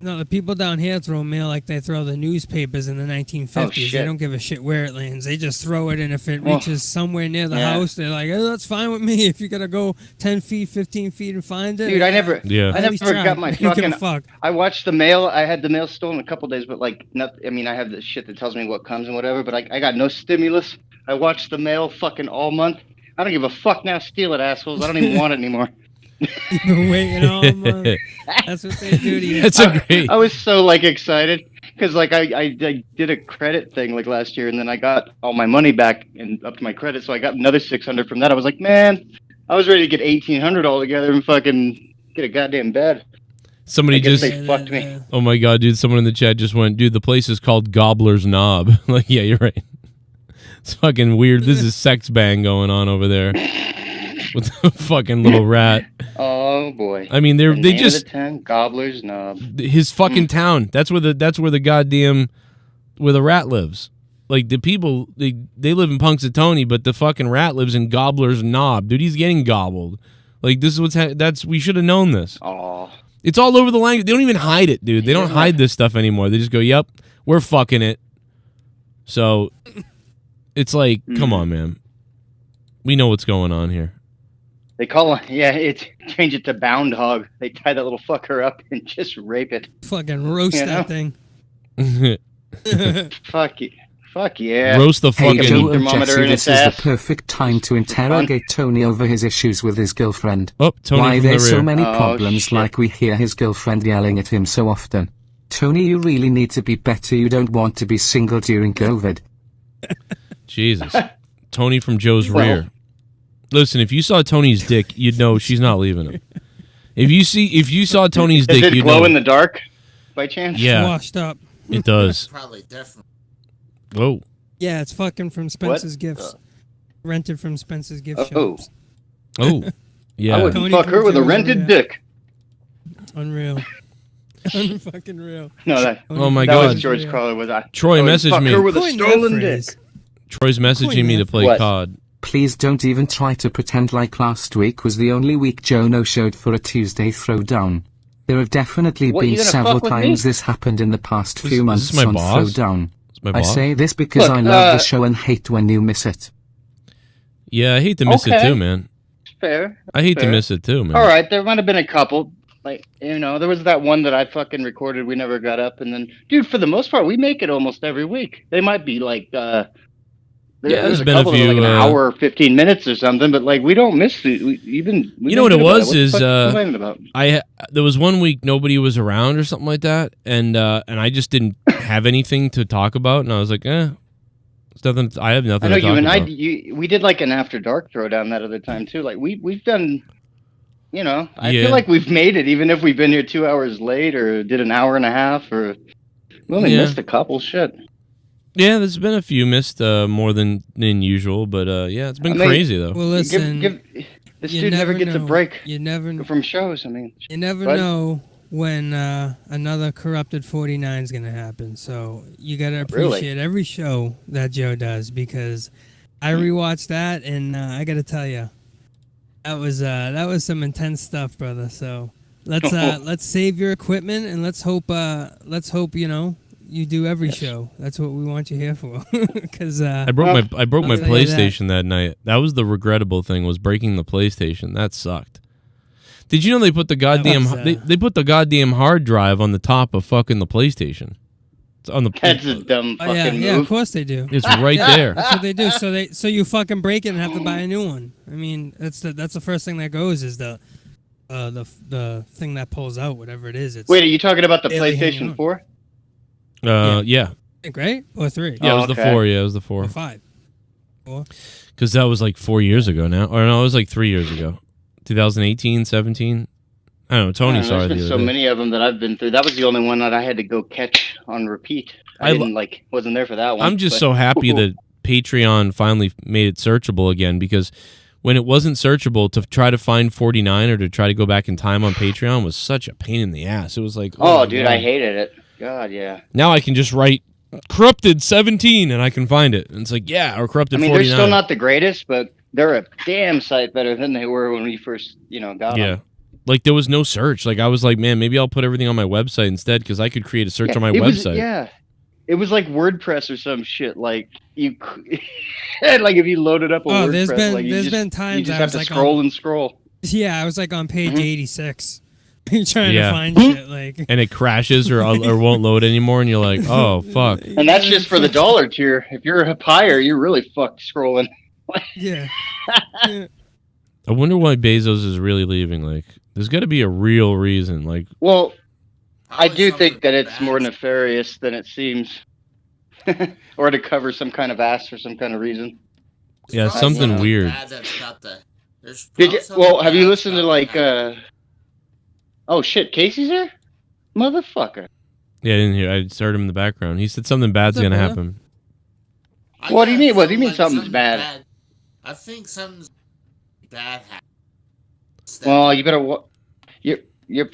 S3: No, the people down here throw mail like they throw the newspapers in the 1950s.
S2: Oh, shit.
S3: They don't give a shit where it lands. They just throw it, and if it
S2: Well,
S3: reaches somewhere near the
S2: yeah.
S3: house, they're like, "Oh, that's fine with me. If you gotta go 10 feet, 15 feet and find it."
S2: Dude, I never
S3: at least try.
S2: got my
S3: I don't give a
S2: fucking.
S3: fuck.
S2: I watched the mail. I had the mail stolen a couple days, but like, I mean, I have the shit that tells me what comes and whatever. But I got no stimulus. I watched the mail fucking all month. I don't give a fuck now. Steal it, assholes. I don't even want it anymore.
S3: You've been waiting all month. That's what they do to you.
S1: That's a great.
S2: I was so like excited because like I did a credit thing like last year, and then I got all my money back and up to my credit, so I got another 600 from that. I was like, man, I was ready to get 1,800 all together and fucking get a goddamn bed.
S1: Somebody
S2: I guess
S1: just.
S2: they fucked me.
S1: Oh my god, dude! Someone in the chat just went, dude. The place is called Gobbler's Knob. Like, yeah, you're right. It's fucking weird. This is sex bang going on over there with the fucking little rat.
S2: Oh boy!
S1: I mean, they
S2: name
S1: just
S2: of the town, Gobbler's Knob.
S1: his fucking town. That's where the goddamn where the rat lives. Like the people, they live in Punxsutawney, but the fucking rat lives in Gobbler's Knob. Dude, he's getting gobbled. Like this is what's we should have known this.
S2: Oh,
S1: it's all over the language. They don't even hide it, dude. They don't hide this stuff anymore. They just go, "Yep, we're fucking it." So it's like, come on, man. We know what's going on here.
S2: they call it change it to bound hog. They tie that little fucker up and just rape it.
S3: Fucking roast
S2: You know?
S3: that thing.
S2: Fuck yeah.
S1: Roast the
S8: Hey
S1: fucking
S8: Joe and
S2: thermometer
S8: Jesse,
S2: in
S8: this
S2: its
S8: is
S2: ass.
S8: the perfect time to interrogate Tony over his issues with his girlfriend.
S1: Oh, Tony
S8: Why
S1: from the
S8: there's so
S1: rear.
S8: many
S2: Oh,
S8: problems,
S2: shit.
S8: like we hear his girlfriend yelling at him so often. Tony, you really need to be better. You don't want to be single during COVID.
S1: Jesus. Tony from Joe's
S2: Well-
S1: rear. Listen, if you saw Tony's dick, you'd know she's not leaving him. If you saw Tony's
S2: Does
S1: dick,
S2: it
S1: you'd
S2: glow
S1: know.
S2: in the dark by chance?
S1: Yeah.
S3: Washed up.
S1: It does.
S12: Probably definitely.
S1: Whoa.
S3: Yeah, it's fucking from Spencer's Gifts. Rented from Spencer's Gift
S2: Oh.
S3: Shops.
S1: Oh. Yeah.
S2: I wouldn't
S3: Tony
S2: fuck
S3: from
S2: her with a
S3: Joe's
S2: rented
S3: rear.
S2: dick.
S3: Unreal. Unfucking real.
S2: No, that.
S1: Oh my
S2: that
S1: God.
S2: was George Carlin. Was I?
S1: Troy
S2: I would
S1: messaged
S2: fuck
S1: me.
S2: her with a
S3: Coin that
S2: stolen dick.
S3: phrase.
S1: Troy's messaging me to play
S2: What?
S1: COD.
S8: Please don't even try to pretend like last week was the only week Joe no-showed for a Tuesday throwdown. There have definitely
S2: What,
S8: been
S2: you gonna
S8: several
S2: fuck with me?
S8: times this happened in the past few
S1: Is
S8: months
S1: this my
S8: on
S1: boss?
S8: Throwdown.
S1: It's my
S8: I
S1: boss.
S8: say this because
S2: Look,
S8: I love the show and hate when you miss it.
S1: Yeah, I hate to miss it
S2: Okay.
S1: too, man.
S2: Fair.
S1: I hate to
S2: Fair.
S1: miss it too, man.
S2: All right, there might have been a couple. Like, there was that one that I fucking recorded. We never got up, and then, dude, for the most part, we make it almost every week. They might be like,
S1: there's
S2: a
S1: been a
S2: couple that were
S1: few,
S2: like an hour or 15 minutes or something, but like we don't miss it. We
S1: You know what it was is
S2: complaining about?
S1: there was one week nobody was around or something like that, and I just didn't have anything to talk about, and I was like, it's nothing. I have
S2: I
S1: nothing
S2: know
S1: to talk
S2: you and
S1: about.
S2: we did like an after dark throwdown that other time too. Like we've done, I
S1: Yeah.
S2: feel like we've made it even if we've been here 2 hours late or did an hour and a half or we only
S1: Yeah.
S2: missed a couple. Shit.
S1: Yeah, there's been a few missed more than usual, but yeah, it's been
S2: I mean,
S1: crazy though.
S3: Well, listen.
S2: This
S3: you
S2: dude never gets a
S3: know.
S2: break
S3: You never.
S2: from shows. I mean,
S3: You never
S2: Bud?
S3: know when another corrupted 49 is gonna happen. So you gotta
S2: Really?
S3: appreciate every show that Joe does because I rewatched that and I gotta tell you, that was some intense stuff, brother. So let's save your equipment and let's hope you do every show. That's what we want you here for. Because
S1: I broke my
S3: I'll tell you
S1: PlayStation that night. That was the regrettable thing, was breaking the PlayStation. That sucked. Did you know they put the goddamn they put the goddamn hard drive on the top of fucking the PlayStation? It's on the
S2: that's a dumb
S3: Oh,
S2: fucking
S3: yeah,
S2: move.
S3: of course they do.
S1: It's right there.
S3: That's what they do. So you fucking break it and have to buy a new one. I mean, that's the first thing that goes is the thing that pulls out whatever it is. It's
S2: Wait, are you talking about the
S3: barely hanging
S2: PlayStation
S3: on.
S2: 4?
S1: Yeah.
S3: I think, right? Or 3?
S1: Yeah, it was the
S2: okay.
S1: 4. Yeah, it was the 4.
S3: Or 5. 4.
S1: Because that was like 4 years ago now. Or no, it was like 3 years ago. 2018, 17. I don't know. Tony saw it.
S2: There's been so many of them that I've been through. That was the only one that I had to go catch on repeat. I didn't wasn't there for that one.
S1: I'm just so happy that Patreon finally made it searchable again, because when it wasn't searchable, to try to find 49 or to try to go back in time on Patreon was such a pain in the ass. It was like,
S2: oh dude, I hated it. God, yeah.
S1: Now I can just write corrupted 17 and I can find it. And it's like, yeah, or corrupted 49.
S2: They're still not the greatest, but they're a damn sight better than they were when we first, got them.
S1: Like, there was no search. Like, I was like, man, maybe I'll put everything on my website instead, because I could create a search on my website.
S2: It was like WordPress or some shit. Like, you, like if you loaded up a WordPress,
S3: there's been times
S2: you just
S3: I
S2: have
S3: was
S2: to scroll and scroll.
S3: Yeah, I was like on page 86. Trying to find shit, like,
S1: and it crashes or won't load anymore, and you're like, oh fuck.
S2: And that's just for the dollar tier. If you're up higher, you're really fucked scrolling.
S3: Yeah.
S1: I wonder why Bezos is really leaving. Like, there's got to be a real reason. Like,
S2: well, I do think that it's more nefarious than it seems, or to cover some kind of ass for some kind of reason.
S1: Yeah, something weird.
S2: Have you listened to like? Oh shit, Casey's here, motherfucker.
S1: Yeah, I didn't hear. I just heard him in the background. He said something bad's gonna happen.
S2: What do you mean? What do you mean something's bad?
S15: I think something's bad happened.
S2: Well, you better. You're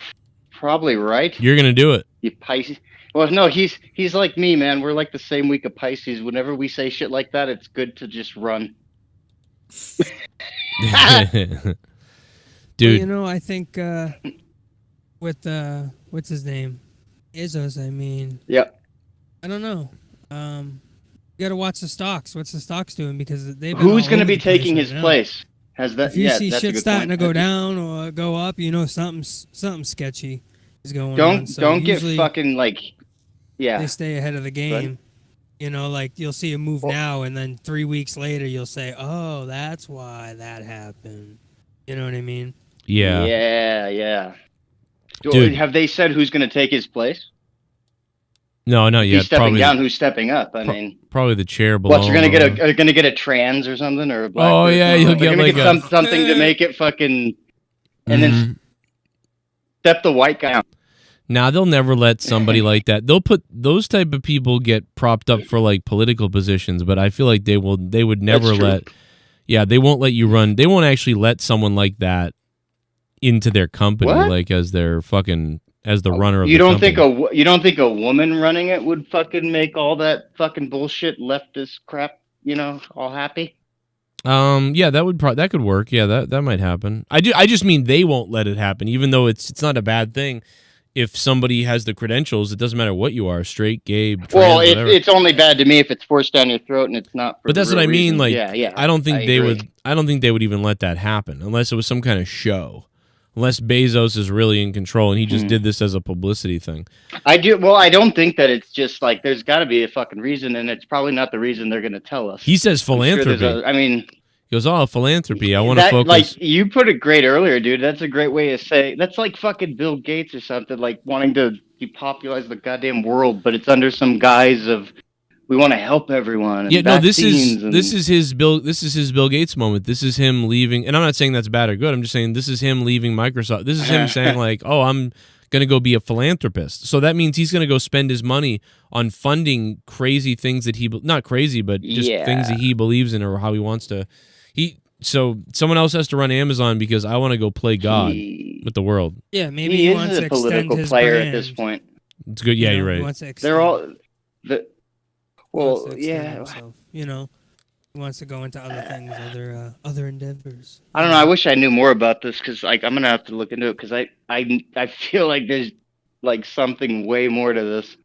S2: probably right.
S1: You're gonna do it.
S2: You Pisces. Well, no, he's like me, man. We're like the same week of Pisces. Whenever we say shit like that, it's good to just run.
S1: Dude,
S3: well, I think with what's his name, Bezos. I mean,
S2: yep.
S3: I don't know. You got to watch the stocks. What's the stocks doing? Because they've been
S2: who's going to be taking his place? Has that?
S3: If you see
S2: that's
S3: shit starting to go down or go up, something sketchy is going on. So
S2: don't get fucking like, yeah.
S3: They stay ahead of the game. Like you'll see a move now, and then 3 weeks later you'll say, "Oh, that's why that happened." You know what I mean?
S1: Yeah.
S2: Yeah.
S1: Dude.
S2: Have they said who's going to take his place?
S1: No, not yet.
S2: He's stepping down. Who's stepping up? I mean,
S1: probably the chair below.
S2: What, you're gonna get a trans or something, or a black?
S1: Oh yeah, you'll get like
S2: something to make it fucking, and then step the white guy out.
S1: Nah, they'll never let somebody like that. They'll put those type of people get propped up for like political positions, but I feel like they would never let. Yeah, they won't let you run. They won't actually let someone like that into their company, like as their fucking. As the runner of
S2: you
S1: the
S2: don't
S1: company.
S2: You don't think a woman running it would fucking make all that fucking bullshit leftist crap, all happy?
S1: Yeah, that could work. Yeah, that might happen. I just mean they won't let it happen, even though it's not a bad thing. If somebody has the credentials, it doesn't matter what you are, straight, gay, trans, whatever.
S2: It's only bad to me if it's forced down your throat and it's not.
S1: But that's what I mean. Like,
S2: yeah.
S1: I don't think they would. I don't think they would even let that happen unless it was some kind of show. Unless Bezos is really in control and he just did this as a publicity thing.
S2: I do. Well, I don't think that it's just like there's got to be a fucking reason, and it's probably not the reason they're going to tell us.
S1: He says philanthropy. He goes, "Oh, philanthropy. I want to focus."
S2: Like you put it great earlier, dude. That's a great way to say. That's like fucking Bill Gates or something, like wanting to depopularize the goddamn world, but it's under some guise of we want to help everyone. And
S1: yeah, no, this is his Bill Gates moment. This is him leaving, and I'm not saying that's bad or good. I'm just saying this is him leaving Microsoft. This is him saying like, "Oh, I'm going to go be a philanthropist." So that means he's going to go spend his money on funding crazy things that not crazy, but just things that he believes in or how he wants to. So someone else has to run Amazon because I want to go play God with the world.
S3: Yeah, maybe he wants
S2: is
S3: to
S2: a political
S3: extend his
S2: player
S3: brand.
S2: at this point.
S1: It's good. Yeah, you're right.
S3: He wants to
S2: They're all
S3: Well, himself, he wants to go into other things, other endeavors.
S2: I don't know. I wish I knew more about this because I'm gonna have to look into it because I feel like there's like something way more to this,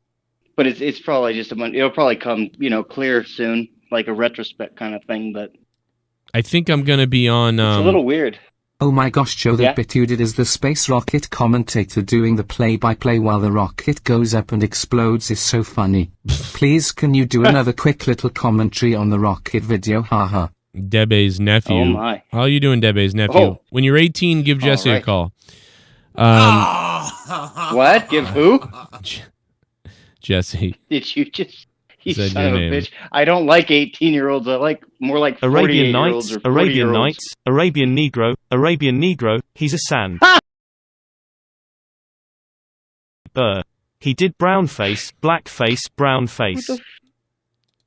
S2: but it's probably just it'll probably come clear soon, like a retrospect kind of thing. But
S1: I think I'm gonna be on.
S2: It's a little weird.
S8: Oh my gosh, Joe, the bit you did as the space rocket commentator doing the play-by-play while the rocket goes up and explodes is so funny. Please can you do another quick little commentary on the rocket video, haha.
S1: Debe's nephew.
S2: Oh my.
S1: How are you doing, Debe's nephew?
S2: Oh.
S1: When you're 18, give Jesse a call.
S2: What? Give who?
S1: Jesse.
S2: Did you just You
S1: said
S2: son
S1: your
S2: of a
S1: name.
S2: bitch. I don't like 18-year-olds. I like more like 48-year-olds or 40-year-olds.
S16: Arabian Nights, Arabian Negro, he's a sand. He did brown face, black face, brown face.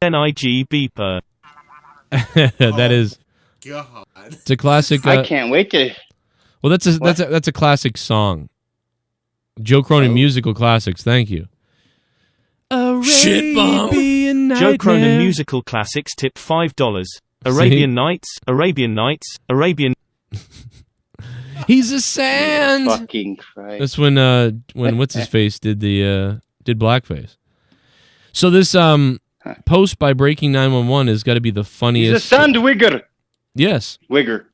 S16: NickY beeper.
S1: That is.
S15: God.
S1: It's a classic.
S2: I can't wait to.
S1: Well, that's a classic song. Joe Cronin musical classics. Thank you.
S3: Shit bomb.
S16: Joe Cronin musical classics tip $5. Arabian Nights, Arabian.
S1: He's a sand.
S2: Fucking Christ.
S1: That's when what's his face did blackface. So this post by Breaking 911 has got to be the funniest.
S2: He's a sand wigger.
S1: Yes.
S2: Wigger.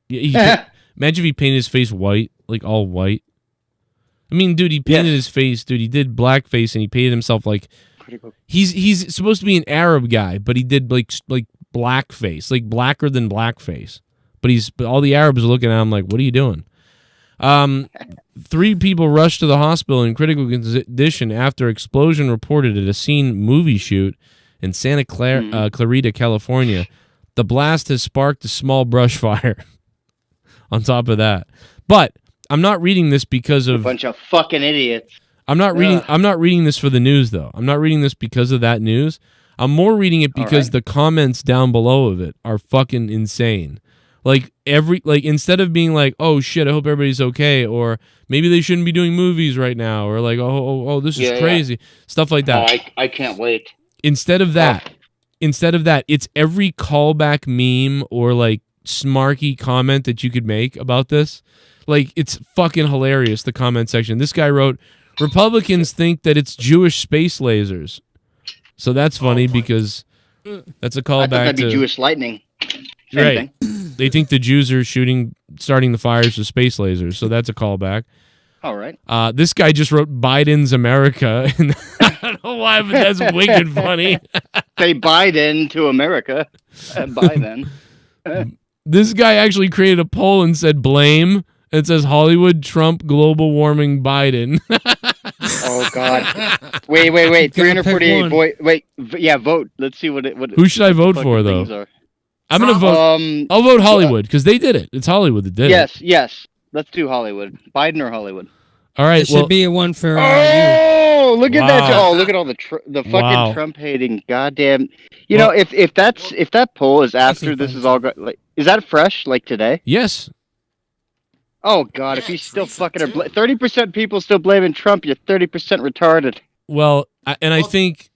S1: Yeah, imagine if he painted his face white, like all white. I mean, dude, he painted his face, dude. He did blackface and he painted himself like he's supposed to be an Arab guy, but he did like blackface, like blacker than blackface. But all the Arabs are looking at him like, "What are you doing?" 3 people rushed to the hospital in critical condition after explosion reported at a scene movie shoot in Santa Clarita, California. The blast has sparked a small brush fire. On top of that, but I'm not reading this because of
S2: a bunch of fucking idiots.
S1: I'm not reading this for the news though. I'm not reading this because of that news. I'm more reading it because the comments down below of it are fucking insane. Like instead of being like, "Oh shit, I hope everybody's okay," or maybe they shouldn't be doing movies right now, or like, "Oh, this is crazy," stuff like that.
S2: Oh, I can't wait.
S1: Instead of that, it's every callback meme or like smarky comment that you could make about this. Like, it's fucking hilarious, the comment section. This guy wrote, Republicans think that it's Jewish space lasers. So that's funny because that's a callback to...
S2: that'd be Jewish lightning.
S1: Right. They think the Jews are starting the fires with space lasers. So that's a callback.
S2: All right.
S1: This guy just wrote Biden's America. And I don't know why, but that's wicked funny.
S2: Say Biden to America. Biden.
S1: This guy actually created a poll and said blame. It says Hollywood, Trump, global warming, Biden.
S2: Oh God! Wait! 348. Vote. Let's see what.
S1: Who should I vote for though? I'm gonna vote. I'll vote Hollywood because they did it. It's Hollywood that did it.
S2: Yes. Let's do Hollywood. Biden or Hollywood.
S1: All right.
S3: There should be a one for you.
S2: Oh, look at that! Oh, look at all the fucking Trump hating. Goddamn. You know, if that poll is after this is all like, is that fresh? Like today?
S1: Yes.
S2: Oh God! If you still fucking are 30% people still blaming Trump, you're 30% retarded.
S1: Well, I think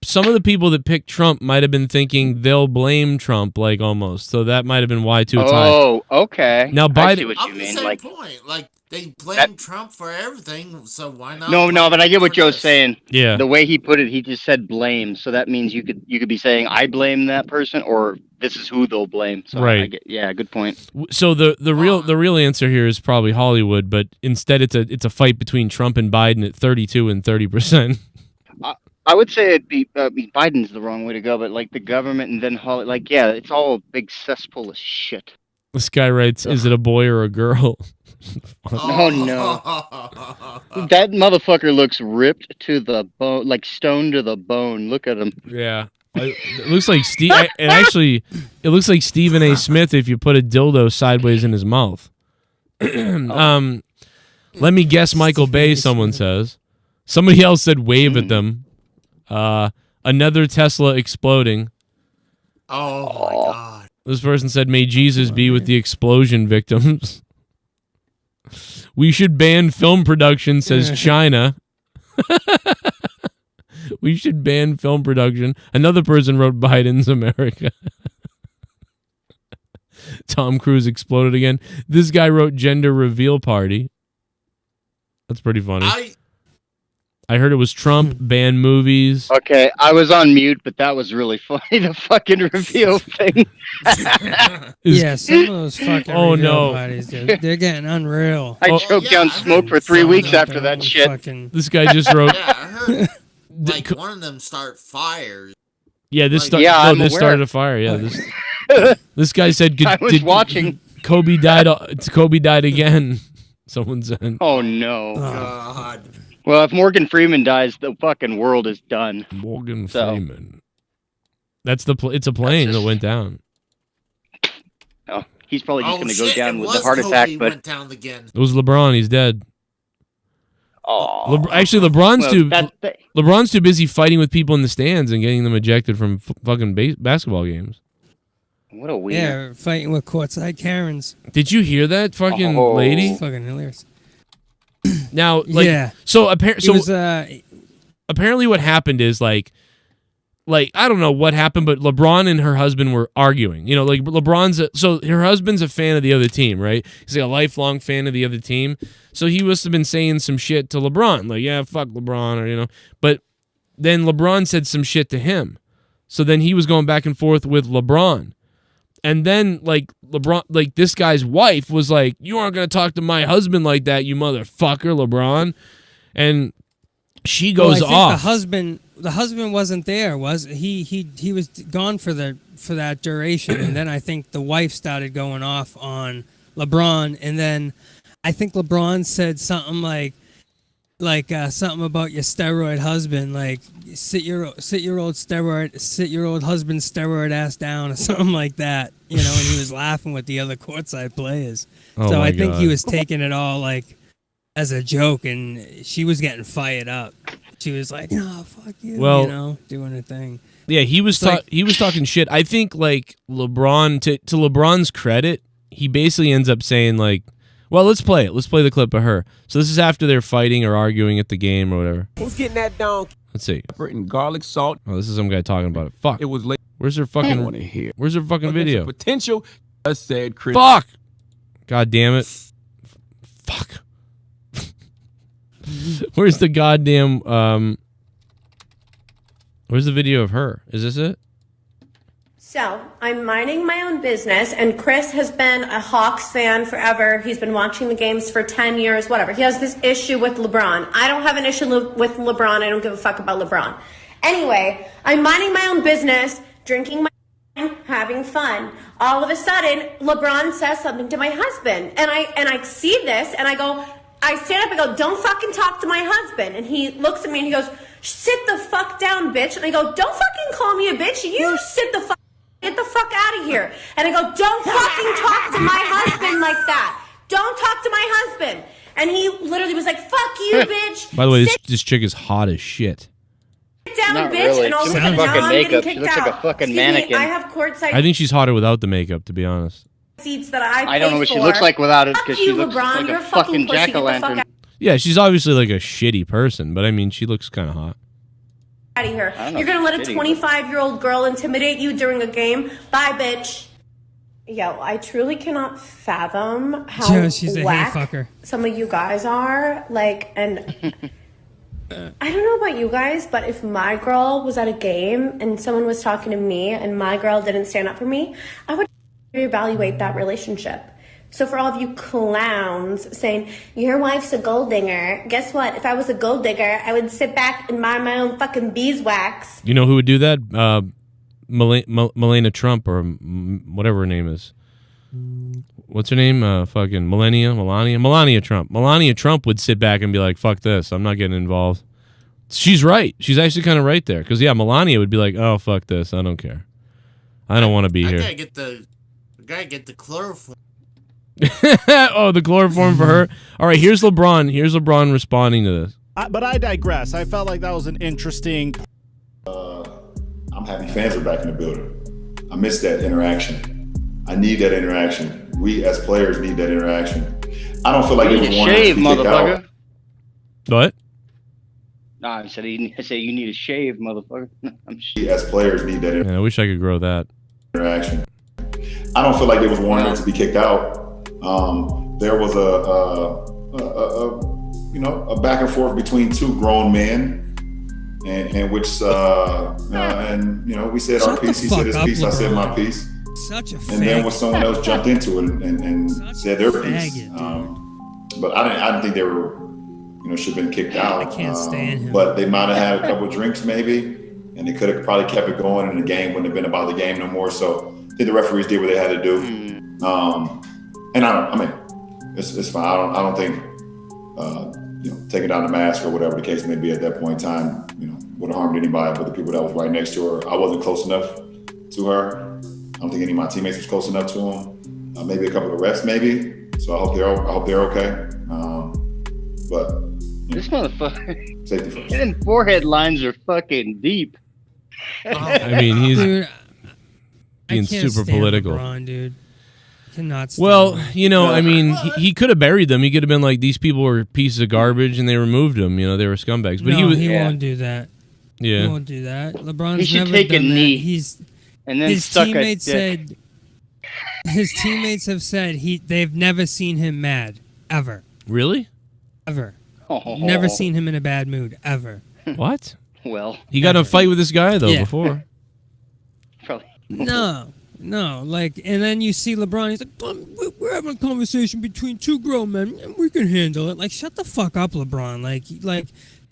S1: some of the people that picked Trump might have been thinking they'll blame Trump, like almost. So that might have been why too. It's high.
S2: Oh, okay.
S1: Now Biden.
S2: I see what you mean.
S15: Like, point. Like they blame Trump for everything, so why not?
S2: No, but I get what Joe's saying.
S1: Yeah.
S2: The way he put it, he just said blame, so that means you could be saying I blame that person, or this is who they'll blame. So
S1: right.
S2: Good point.
S1: So the real answer here is probably Hollywood, but instead it's a fight between Trump and Biden at 32 and 30%.
S2: I would say it'd be Biden's the wrong way to go, but like the government and then Hollywood, like it's all a big cesspool of shit.
S1: This guy writes, "Is it a boy or a girl?"
S2: Oh no, that motherfucker looks ripped to the bone, like stone to the bone. Look at him.
S1: Yeah. It looks like Steve. It looks like Stephen A. Smith if you put a dildo sideways in his mouth. Let me guess, Michael Bay. Someone says. Somebody else said wave at them. Another Tesla exploding.
S15: Oh my God!
S1: This person said, "May Jesus be with the explosion victims." We should ban film production, says China. We should ban film production. Another person wrote Biden's America. Tom Cruise exploded again. This guy wrote gender reveal party. That's pretty funny. I heard it was Trump, ban movies.
S2: Okay, I was on mute, but that was really funny, the fucking reveal thing.
S3: Yeah, some of those fucking reveal parties, dude, they're getting unreal.
S2: I choked down smoke for 3 weeks after that shit.
S1: This guy just wrote...
S15: Yeah, I heard like one of them start fires.
S1: Yeah, this
S2: this
S1: started a fire. Yeah, this guy said...
S2: I was watching.
S1: Kobe died again. Someone said.
S2: Oh no.
S15: God.
S2: Well, if Morgan Freeman dies, the fucking world is done.
S1: Morgan Freeman. That's it's a plane that went down.
S2: Oh, he's probably just going to go
S15: shit,
S2: down
S15: it
S2: with a
S15: was
S2: heart
S15: Kobe
S2: attack. But
S15: went down again.
S1: It was LeBron. He's dead.
S2: Oh.
S1: Actually,
S2: Well,
S1: LeBron's too busy fighting with people in the stands and getting them ejected from fucking basketball games.
S2: What a weird.
S3: Yeah, fighting with courtside Karens.
S1: Did you hear that fucking lady?
S3: It's fucking hilarious.
S1: Now, like,
S3: yeah.
S1: So
S3: apparently,
S1: what happened is like I don't know what happened, but LeBron and her husband were arguing. You know, like so her husband's a fan of the other team, right? He's like a lifelong fan of the other team. So he must have been saying some shit to LeBron, like, yeah, fuck LeBron, or you know. But then LeBron said some shit to him. So then he was going back and forth with LeBron. And then like LeBron, like this guy's wife was like, "You aren't gonna talk to my husband like that, you motherfucker, LeBron." And she goes off.
S3: The husband wasn't there. Was he was gone for that duration, and then I think the wife started going off on LeBron, and then I think LeBron said something like something about your steroid husband, like sit your old husband's steroid ass down or something like that, you know. And he was laughing with the other courtside players. So I think he was taking it all like as a joke, and she was getting fired up. She was like, "No, fuck you,"
S1: well,
S3: you know, doing her thing.
S1: Yeah, he was talking shit. I think like LeBron, to LeBron's credit, he basically ends up saying like, well, let's play it. Let's play the clip of her. So this is after they're fighting or arguing at the game or whatever.
S17: Who's getting that down?
S1: Let's see.
S17: Pepper and garlic salt.
S1: Oh, this is some guy talking about it. Fuck.
S17: It was late.
S1: Where's her fucking?
S17: I don't want to hear.
S1: Where's her fucking video?
S17: Potential. I said, Chris.
S1: Fuck. God damn it. Fuck. Where's the goddamn? Where's the video of her? Is this it?
S18: So, I'm minding my own business, and Chris has been a Hawks fan forever. He's been watching the games for 10 years, whatever. He has this issue with LeBron. I don't have an issue with LeBron. I don't give a fuck about LeBron. Anyway, I'm minding my own business, drinking my wine, having fun. All of a sudden, LeBron says something to my husband, and I see this, and I stand up and go, "Don't fucking talk to my husband." And he looks at me and he goes, "Sit the fuck down, bitch." And I go, "Don't fucking call me a bitch. You sit the fuck, get the fuck out of here." And I go, "Don't fucking talk to my husband like that. Don't talk to my husband." And he literally was like, "Fuck you, bitch."
S1: By the way, this chick is hot as shit.
S18: Sit down,
S2: Not
S18: bitch.
S2: really.
S18: And all of a
S2: She
S18: sudden,
S2: looks
S18: now
S2: fucking
S18: I'm getting
S2: makeup. She
S18: kicked
S2: looks like a
S18: out.
S2: fucking
S18: Excuse me,
S2: mannequin.
S18: I have courtside
S1: I think she's hotter without the makeup, to be honest.
S18: seats that I
S2: I don't know what
S18: paid
S2: she
S18: for.
S2: looks like without it,
S18: Fuck
S2: because
S18: you,
S2: she looks
S18: LeBron.
S2: like
S18: You're
S2: a
S18: a
S2: fucking
S18: pussy. Get the fuck
S2: jack-o'-lantern.
S1: Yeah, she's obviously like a shitty person, but I mean, she looks kind of hot.
S18: Out of here.
S2: I don't know
S18: You're gonna let a
S2: shitty,
S18: 25-year-old girl intimidate you during a game? Bye, bitch. Yo, I truly cannot fathom how
S3: Yeah, she's a
S18: whack
S3: hey fucker.
S18: some of you guys are. Like, and I don't know about you guys, but if my girl was at a game and someone was talking to me and my girl didn't stand up for me, I would reevaluate that relationship. So for all of you clowns saying, your wife's a gold digger, guess what? If I was a gold digger, I would sit back and mind my own fucking beeswax.
S1: You know who would do that? Melania Trump, or whatever her name is. What's her name? Fucking Melania Trump. Melania Trump would sit back and be like, fuck this, I'm not getting involved. She's right. She's actually kind of right there. Because, yeah, Melania would be like, oh, fuck this, I don't care. I don't want to be here.
S15: I gotta get the chloroform.
S1: Oh, the chloroform for her. All right, here's LeBron. Here's LeBron responding to this.
S19: But I digress. I felt like that was an interesting.
S20: I'm happy fans are back in the building. I miss that interaction. I need that interaction. We as players need that interaction. I don't feel like it was one
S2: shave, motherfucker.
S1: What?
S2: Nah, I said you need a shave, motherfucker.
S20: We as players need that
S1: Yeah, I wish I could grow that.
S20: interaction. I don't feel like it was warranted to be kicked out. There was a back and forth between two grown men, and which we said our piece. He said his piece. I said my piece.
S3: Such a
S20: and then when someone else jumped into it and said their piece, but I didn't think they were, should have been kicked out.
S3: I can't stand him.
S20: But they might have had a couple of drinks maybe, and they could have probably kept it going, and the game wouldn't have been about the game no more. So I think the referees did what they had to do. And it's fine. I don't think taking down the mask or whatever the case may be at that point in time, would have harmed anybody but the people that was right next to her. I wasn't close enough to her. I don't think any of my teammates was close enough to them. Maybe a couple of refs, maybe. So I hope they're okay. But
S2: this motherfucker,
S20: safety first.
S2: his forehead lines are fucking deep.
S1: I mean, he's
S3: Dude,
S1: being
S3: I can't
S1: super
S3: stand
S1: political.
S3: LeBron, dude. Cannot stand
S1: Well,
S3: him.
S1: I mean, he could have buried them. He could have been like, these people were pieces of garbage, and they removed them. They were scumbags. But
S3: no,
S1: he
S3: won't do that.
S1: Yeah.
S3: He won't do that. LeBron's
S2: He should
S3: never
S2: take a
S3: done
S2: knee
S3: that.
S2: and then
S3: his
S2: suck a
S3: teammates
S2: dick.
S3: said his teammates have said they've never seen him mad ever.
S1: Really?
S3: Ever.
S2: Oh.
S3: Never seen him in a bad mood ever.
S1: What?
S2: Well,
S1: He got in a fight with this guy though
S3: Yeah.
S1: before.
S2: Probably.
S3: No, like, and then you see LeBron. He's like, "We're having a conversation between two grown men, and we can handle it." Like, shut the fuck up, LeBron. Like,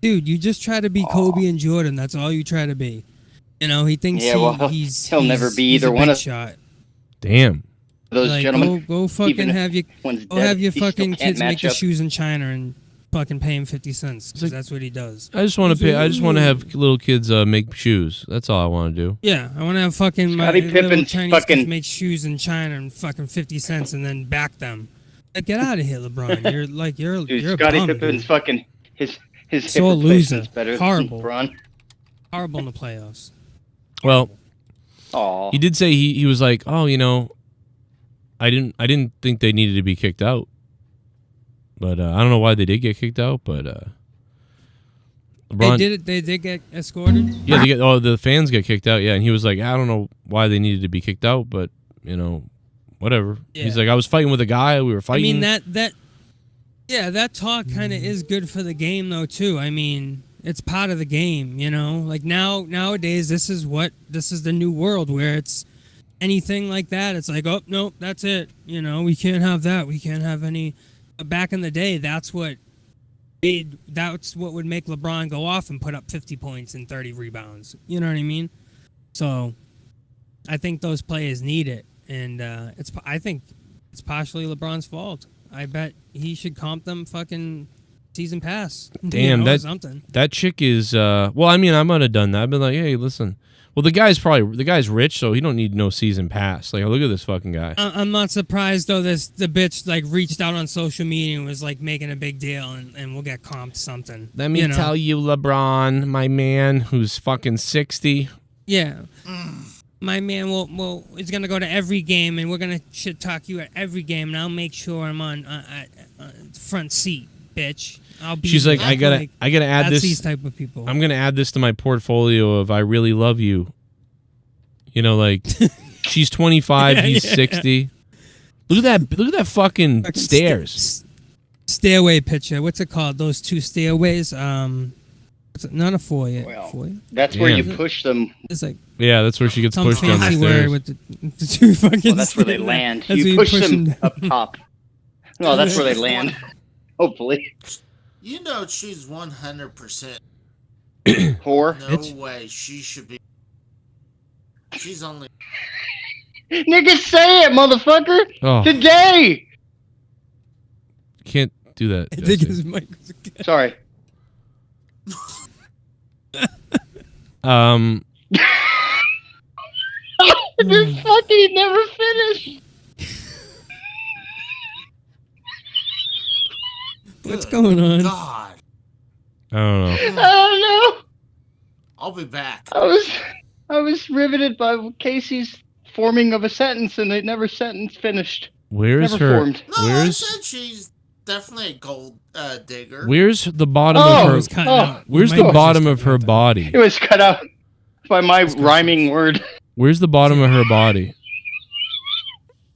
S3: dude, you just try to be Kobe and Jordan. That's all you try to be. He thinks
S2: he'll never be either one of
S3: shot.
S1: Damn.
S2: Those
S3: Like,
S2: gentlemen.
S3: go fucking
S2: even if
S3: have your
S2: one's
S3: go
S2: dead,
S3: have your
S2: he still
S3: fucking
S2: can't
S3: kids make
S2: match
S3: the
S2: up.
S3: shoes in China and fucking pay him 50 cents because that's what he does.
S1: I just want to pay. I just want to have little kids make shoes. That's all I want to do.
S3: Yeah, I want to have fucking my
S2: Scottie
S3: little
S2: Pippen's
S3: Chinese
S2: fucking-
S3: kids make shoes in China and fucking 50 cents and then back them. Like, get out of here, LeBron. You're
S2: Dude,
S3: a
S2: Scottie
S3: bum,
S2: Pippen's
S3: dude.
S2: fucking his
S3: So
S2: hip
S3: loser.
S2: replacement's better
S3: Horrible.
S2: than LeBron.
S3: Horrible in the playoffs.
S1: Well,
S2: Aw.
S1: he did say he was like, oh, I didn't think they needed to be kicked out, but I don't know why they did get kicked out. But LeBron,
S3: They did get escorted.
S1: yeah, the fans got kicked out. Yeah, and he was like, I don't know why they needed to be kicked out, but whatever.
S3: Yeah.
S1: He's like, I was fighting with a guy. We were
S3: I
S1: fighting.
S3: mean that talk kind of is good for the game though too. I mean, it's part of the game, Like nowadays, this is the new world where it's anything like that. It's like, oh no, that's it. We can't have that. We can't have any. But back in the day, that's what would make LeBron go off and put up 50 points and 30 rebounds. You know what I mean? So, I think those players need it, and I think it's partially LeBron's fault. I bet he should comp them fucking season pass.
S1: Damn,
S3: or something.
S1: that chick is. Well, I mean, I might have done that. I've been like, hey, listen. Well, the guy's rich, so he don't need no season pass. Like, look at this fucking guy.
S3: I'm not surprised though. The bitch like reached out on social media and was like making a big deal, and we'll get comped something.
S1: Let me tell you, LeBron, my man, who's fucking 60.
S3: Yeah. My man is gonna go to every game, and we're gonna shit talk you at every game, and I'll make sure I'm on front seat, bitch. I'll be.
S1: She's like, I gotta add
S3: that's
S1: this.
S3: These type of people.
S1: I'm gonna add this to my portfolio of I really love you. Like she's 25, he's 60. Look at that fucking stairs.
S3: Stairway picture. What's it called? Those two stairways. Not a foyer.
S2: Well, that's where you push them.
S3: It's like
S1: that's where she gets
S3: some
S1: pushed down the
S3: fancy
S1: stairs.
S3: word with the two fucking.
S2: Well, that's where they
S3: stairs.
S2: land.
S3: That's
S2: You
S3: where
S2: push them
S3: them
S2: up top. No, that's where they land. Hopefully.
S15: She's 100%
S2: whore.
S15: No way she should be. She's only.
S2: Nigga, say it, motherfucker!
S1: Oh.
S2: Today!
S1: Can't do that.
S3: I think
S1: Jesse.
S3: his mic was
S2: Sorry. This fucking never finished.
S3: What's going on?
S15: God.
S1: I don't know.
S2: I don't know.
S15: I'll be back.
S2: I was riveted by Casey's forming of a sentence, and they never sentence finished.
S1: Where's
S2: never
S1: her?
S2: Formed.
S15: No,
S1: Where's
S15: I said she's definitely a gold digger.
S1: Where's the bottom of her? Where's the bottom of her body?
S2: It was cut out by my rhyming word.
S1: Where's the bottom of her body?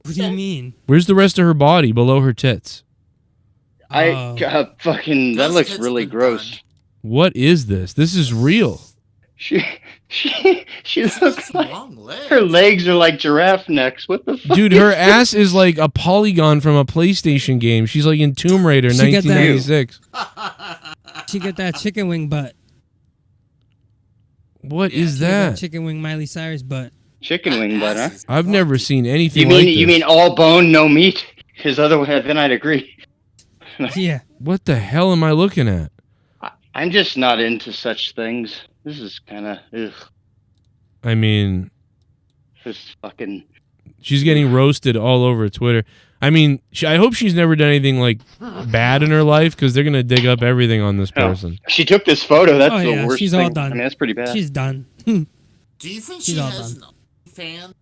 S3: What do you mean?
S1: Where's the rest of her body below her tits?
S2: Fucking, that looks really gross.
S1: What is this? This is real.
S2: She looks like her legs are like giraffe necks. What the fuck?
S1: Dude, her ass is like a polygon from a PlayStation game. She's like in Tomb Raider,
S3: She got that-
S1: 1996.
S3: She got that chicken wing butt.
S1: What is
S3: She got
S1: that?
S3: chicken wing Miley Cyrus butt.
S2: Chicken wing butt, huh?
S1: I've never seen anything
S2: You mean
S1: like this.
S2: all bone, no meat? Because otherwise, then I'd agree.
S3: Yeah.
S1: What the hell am I looking at?
S2: I'm just not into such things. This is kind of ugh.
S1: I mean,
S2: This fucking.
S1: she's getting roasted all over Twitter. I mean, I hope she's never done anything like bad in her life because they're gonna dig up everything on this person.
S2: She took this photo. That's the
S3: yeah,
S2: worst
S3: she's
S2: thing.
S3: all done.
S2: I mean, that's pretty bad.
S3: She's done.
S15: Do you think
S3: She's
S15: she
S3: all
S15: has
S3: done.
S15: an fan?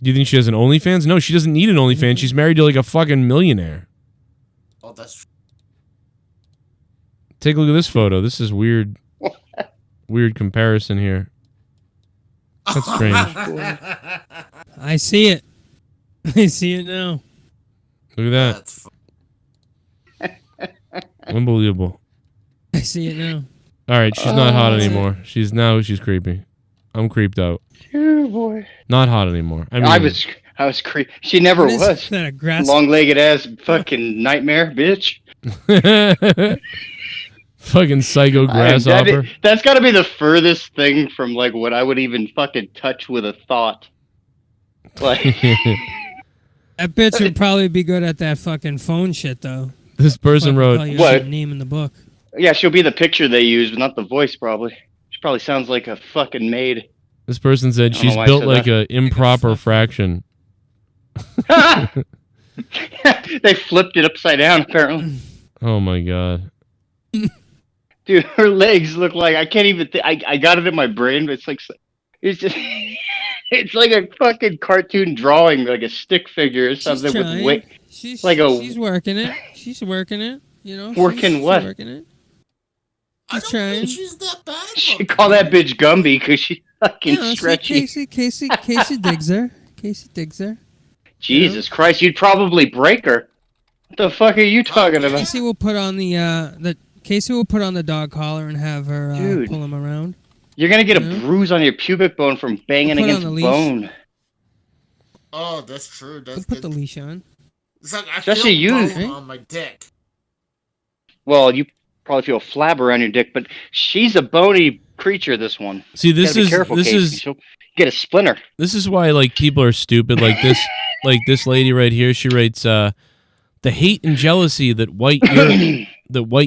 S1: Do you think she has an OnlyFans? No, she doesn't need an OnlyFans. She's married to like a fucking millionaire.
S15: Oh, that's true.
S1: Take a look at this photo. This is weird. Weird comparison here. That's strange.
S3: I see it. I see it now.
S1: Look at that. Unbelievable.
S3: I see it now.
S1: All right, she's not hot anymore. She's creepy. I'm creeped out.
S2: Oh boy.
S1: Not hot anymore. I mean,
S2: I was creepy. She never
S3: What is
S2: was.
S3: that, a grass-
S2: Long-legged ass fucking nightmare, bitch.
S1: fucking psycho grasshopper.
S2: That's got to be the furthest thing from like what I would even fucking touch with a thought. Like
S3: That bitch would probably be good at that fucking phone shit, though.
S1: This person wrote
S2: what
S3: name in the book.
S2: Yeah, she'll be the picture they use, but not the voice. Probably. She probably sounds like a fucking maid.
S1: This person said
S2: I don't
S1: she's
S2: know why I
S1: built
S2: said
S1: like
S2: that.
S1: a improper fraction.
S2: They flipped it upside down, apparently.
S1: Oh my god.
S2: Dude, her legs look like I can't even. I got it in my brain, but it's like it's just it's like a fucking cartoon drawing, like a stick figure or something with
S3: trying.
S2: weight.
S3: She's working it. She's working it. You know.
S2: Working
S3: she's
S2: what?
S3: Working it. She's trying.
S15: She's that bad.
S2: She call that bitch Gumby because she's fucking
S3: Yeah,
S2: stretchy.
S3: Casey digs her. Casey digs her.
S2: Jesus Christ, you'd probably break her. What the fuck are you talking about?
S3: Casey will put on Casey will put on the dog collar and have her
S2: Dude.
S3: pull him around.
S2: You're gonna get a
S3: Yeah.
S2: bruise on your pubic bone from banging
S3: Put on
S2: against
S3: the leash.
S2: bone.
S15: Oh, that's true. That's
S3: Put the leash on.
S15: It's like I
S2: Especially
S15: feel
S2: you.
S15: bone on my dick.
S2: Well, you probably feel a flab around your dick, but she's a bony creature. This one.
S1: See,
S2: You
S1: this
S2: gotta be
S1: is
S2: careful,
S1: this
S2: Casey.
S1: is
S2: She'll get a splinter.
S1: this is why like people are stupid. Like this, like this lady right here. She writes, "The hate and jealousy that white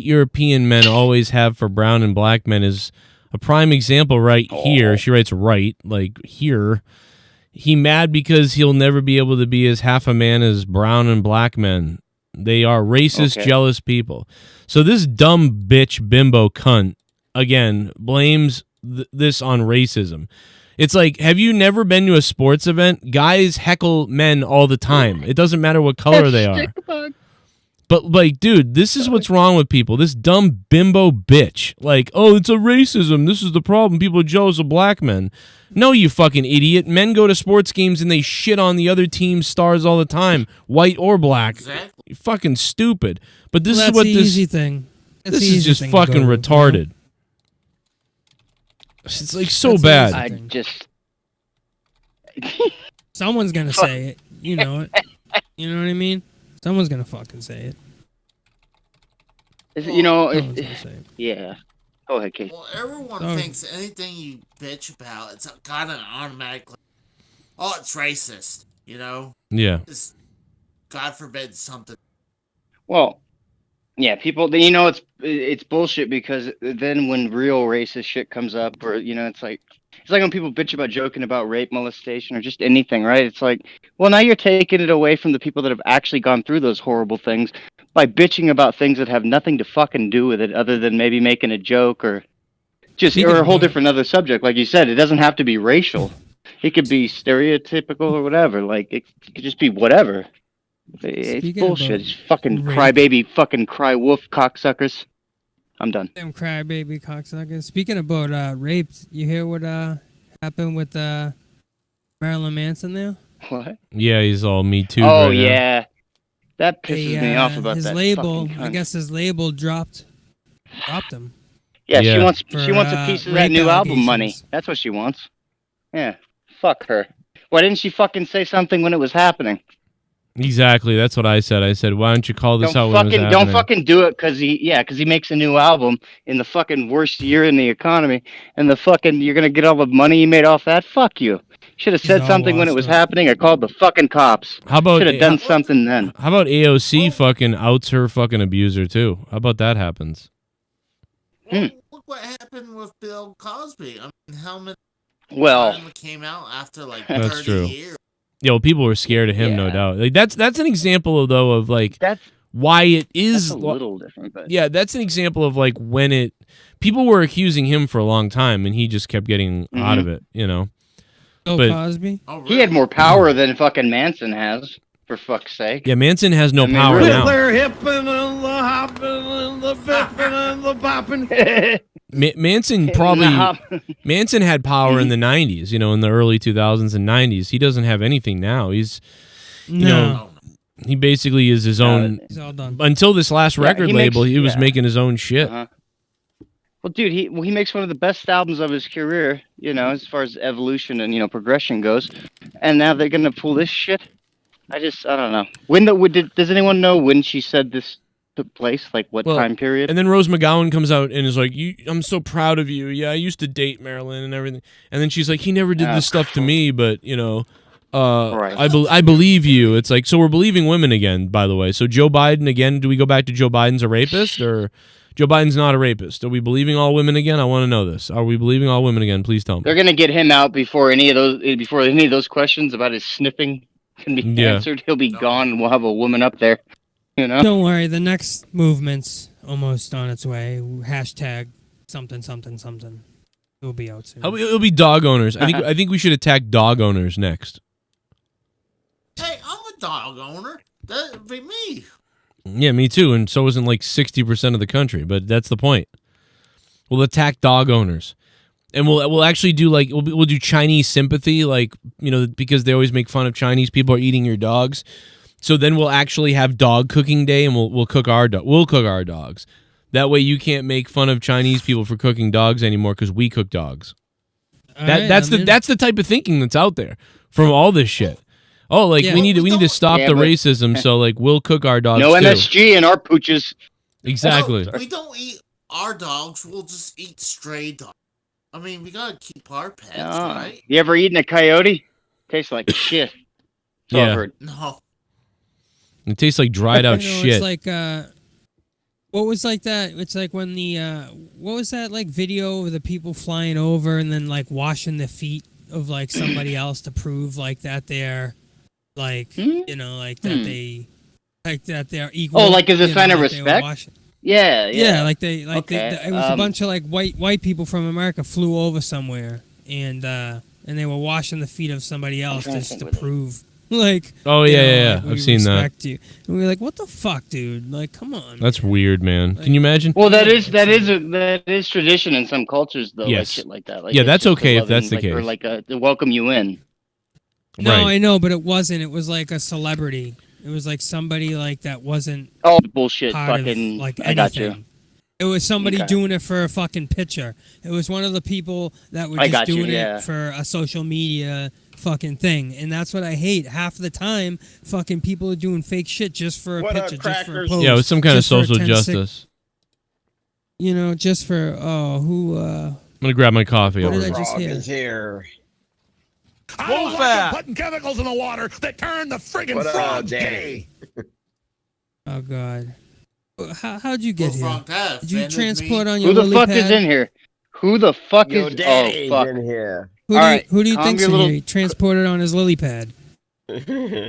S1: European men always have for brown and black men is a prime example right here." She writes, "Right, like here." He mad because he'll never be able to be as half a man as brown and black men. They are racist,
S2: Okay.
S1: jealous people. So this dumb bitch bimbo cunt, again, blames this on racism. It's like, have you never been to a sports event? Guys heckle men all the time. It doesn't matter what color they are. But, like, dude, this is what's wrong with people. This dumb bimbo bitch. Like, oh, it's a racism. This is the problem. People are jealous of black men. No, you fucking idiot. Men go to sports games and they shit on the other team's stars all the time, white or black.
S15: Exactly.
S1: You're fucking stupid. But this
S3: Well,
S1: is what
S3: that's the
S1: this
S3: easy thing. That's
S1: this
S3: the
S1: is
S3: easy
S1: just
S3: thing to
S1: fucking
S3: go to,
S1: retarded. It's like so
S3: That's the
S1: bad.
S3: easy
S2: I
S3: thing.
S2: just.
S3: Someone's gonna say it. You know it. You know what I mean? Someone's gonna fucking say it.
S2: You know,
S3: Someone's gonna say it.
S2: yeah. Go ahead, Casey.
S15: Well, everyone
S3: Sorry.
S15: thinks anything you bitch about, it's kind of automatically, oh, it's racist. You know?
S1: Yeah.
S15: It's, God forbid something.
S2: Well, yeah, people. You know, it's bullshit because then when real racist shit comes up, or you know, it's like when people bitch about joking about rape, molestation, or just anything, right? It's like, well, now you're taking it away from the people that have actually gone through those horrible things by bitching about things that have nothing to fucking do with it, other than maybe making a joke or just or a whole different other subject. Like you said, it doesn't have to be racial. It could be stereotypical or whatever. Like it could just be whatever. It's
S3: Speaking
S2: bullshit.
S3: about
S2: It's fucking
S3: rape-
S2: crybaby, fucking cry wolf cocksuckers. I'm done.
S3: Them crybaby cocksuckers. Speaking about rape, you hear what happened with Marilyn Manson there?
S2: What?
S1: Yeah, he's all Me Too.
S2: Oh
S1: right now.
S2: yeah, that pisses me off about
S3: his
S2: that.
S3: label.
S2: fucking
S3: I
S2: cunt.
S3: guess his label dropped him.
S2: Yeah,
S1: Yeah.
S2: she wants
S3: For,
S2: a piece of that
S3: rape
S2: new album money.
S3: allegations.
S2: That's what she wants. Yeah, fuck her. Why didn't she fucking say something when it was happening?
S1: Exactly. That's what I said. I said, why don't you call this out when it was
S2: Don't
S1: happening?
S2: fucking do it because he makes a new album in the fucking worst year in the economy, and the fucking you're gonna get all the money you made off that. Fuck you. Should have said something when it was happening. I called the fucking cops.
S1: How about
S2: should have done something then?
S1: How about AOC fucking outs her fucking abuser too? How about that happens?
S15: Look what happened with Bill Cosby. I mean, how many
S2: Well,
S15: came out after like
S1: That's
S15: 30
S1: true.
S15: years?
S1: Yo, people were scared of him, no doubt. Like that's an example of though of like why it is
S2: that's a little different, but
S1: yeah, that's an example of like when people were accusing him for a long time and he just kept getting out of it, you know.
S3: Bill Cosby?
S2: He had more power than fucking Manson has, for fuck's sake.
S1: Yeah, Manson has no power
S2: really?
S1: now.
S17: They're hipping and the hopping and the bipping and the bopping.
S1: Manson had power in the 90s, you know, in the early 2000s and 90s. He doesn't have anything now. He's, you know, he basically is his own.
S3: He's all done.
S1: Until this last record label, he was
S2: yeah.
S1: making his own shit.
S2: Well, dude, he makes one of the best albums of his career, you know, as far as evolution and, you know, progression goes. And now they're gonna pull this shit. I don't know. Does anyone know when she said this took place? Like what time period?
S1: And then Rose McGowan comes out and is like, I'm so proud of you. Yeah, I used to date Marilyn and everything. And then she's like, he never did this stuff to me, but, you know, I believe you. It's like, so we're believing women again, by the way. So Joe Biden, again, do we go back to Joe Biden's a rapist or... Joe Biden's not a rapist. Are we believing all women again? I want to know this. Are we believing all women again? Please tell me.
S2: They're gonna get him out before any of those questions about his sniffing can be answered. He'll be gone and we'll have a woman up there. You know?
S3: Don't worry, the next movement's almost on its way. Hashtag something something something. It'll be out soon.
S1: It'll be dog owners. I think we should attack dog owners next.
S15: Hey, I'm a dog owner. That'd be me.
S1: Yeah, me too. And so isn't like 60% of the country. But that's the point. We'll attack dog owners, and we'll actually do like we'll do Chinese sympathy, like, you know, because they always make fun of Chinese people are eating your dogs. So then we'll actually have dog cooking day, and we'll cook our dogs. That way you can't make fun of Chinese people for cooking dogs anymore because we cook dogs. That's the type of thinking that's out there from all this shit. Oh, like we need to stop the racism. So like we'll cook our dogs.
S2: No
S1: too.
S2: MSG in our pooches.
S1: Exactly.
S15: We don't eat our dogs. We'll just eat stray dogs. I mean, we gotta keep our pets, right?
S2: You ever eaten a coyote? Tastes like shit. That's all I've heard.
S15: No.
S1: It tastes like dried out shit.
S3: It's like what was like that? It's like when the what was that like video of the people flying over and then like washing the feet of like somebody else to prove like that they're like you know like that they like that they're equal.
S2: Oh, like as a sign of respect. Yeah,
S3: like they like it was a bunch of like white people from America flew over somewhere and they were washing the feet of somebody else just to prove like
S1: yeah,
S3: like,
S1: I've seen that.
S3: you. And we were like, what the fuck, dude? Like, come on.
S1: That's weird, man. Can you imagine?
S2: Well, that is tradition in some cultures, though.
S1: Yes.
S2: Like shit like that. Like,
S1: yeah,
S2: it's
S1: that's
S2: just
S1: okay
S2: a
S1: if that's the
S2: loving,
S1: case.
S2: or like to welcome you in.
S3: No,
S1: Right.
S3: I know, but it wasn't. It was like a celebrity. It was like somebody like that wasn't.
S2: Oh, bullshit!
S3: Part
S2: Fucking,
S3: of, like
S2: I got
S3: anything.
S2: you.
S3: It was somebody doing it for a fucking picture. It was one of the people that were just doing it for a social media fucking thing, and that's what I hate. Half the time, fucking people are doing fake shit just for a picture, just for a post.
S1: Yeah, it was some kind of
S3: just for a
S1: social
S3: 10
S1: justice.
S3: You know, just for
S1: I'm gonna grab my coffee.
S3: What
S1: Over
S3: did I
S1: here.
S3: just hear?
S9: I don't like putting chemicals in the water that turn the friggin' frog gay.
S3: Oh God, how'd you get here?
S15: That
S3: Did you
S15: offended
S3: transport
S15: me.
S3: on your
S2: Who the
S3: lily
S2: fuck
S3: pad?
S2: is in here? Who the fuck
S12: Your
S2: is?
S12: daddy's
S2: Oh fuck!
S12: in here.
S3: Who do you
S2: calm
S3: think's
S2: your
S3: in
S2: little-
S3: here? He transported on his lily pad.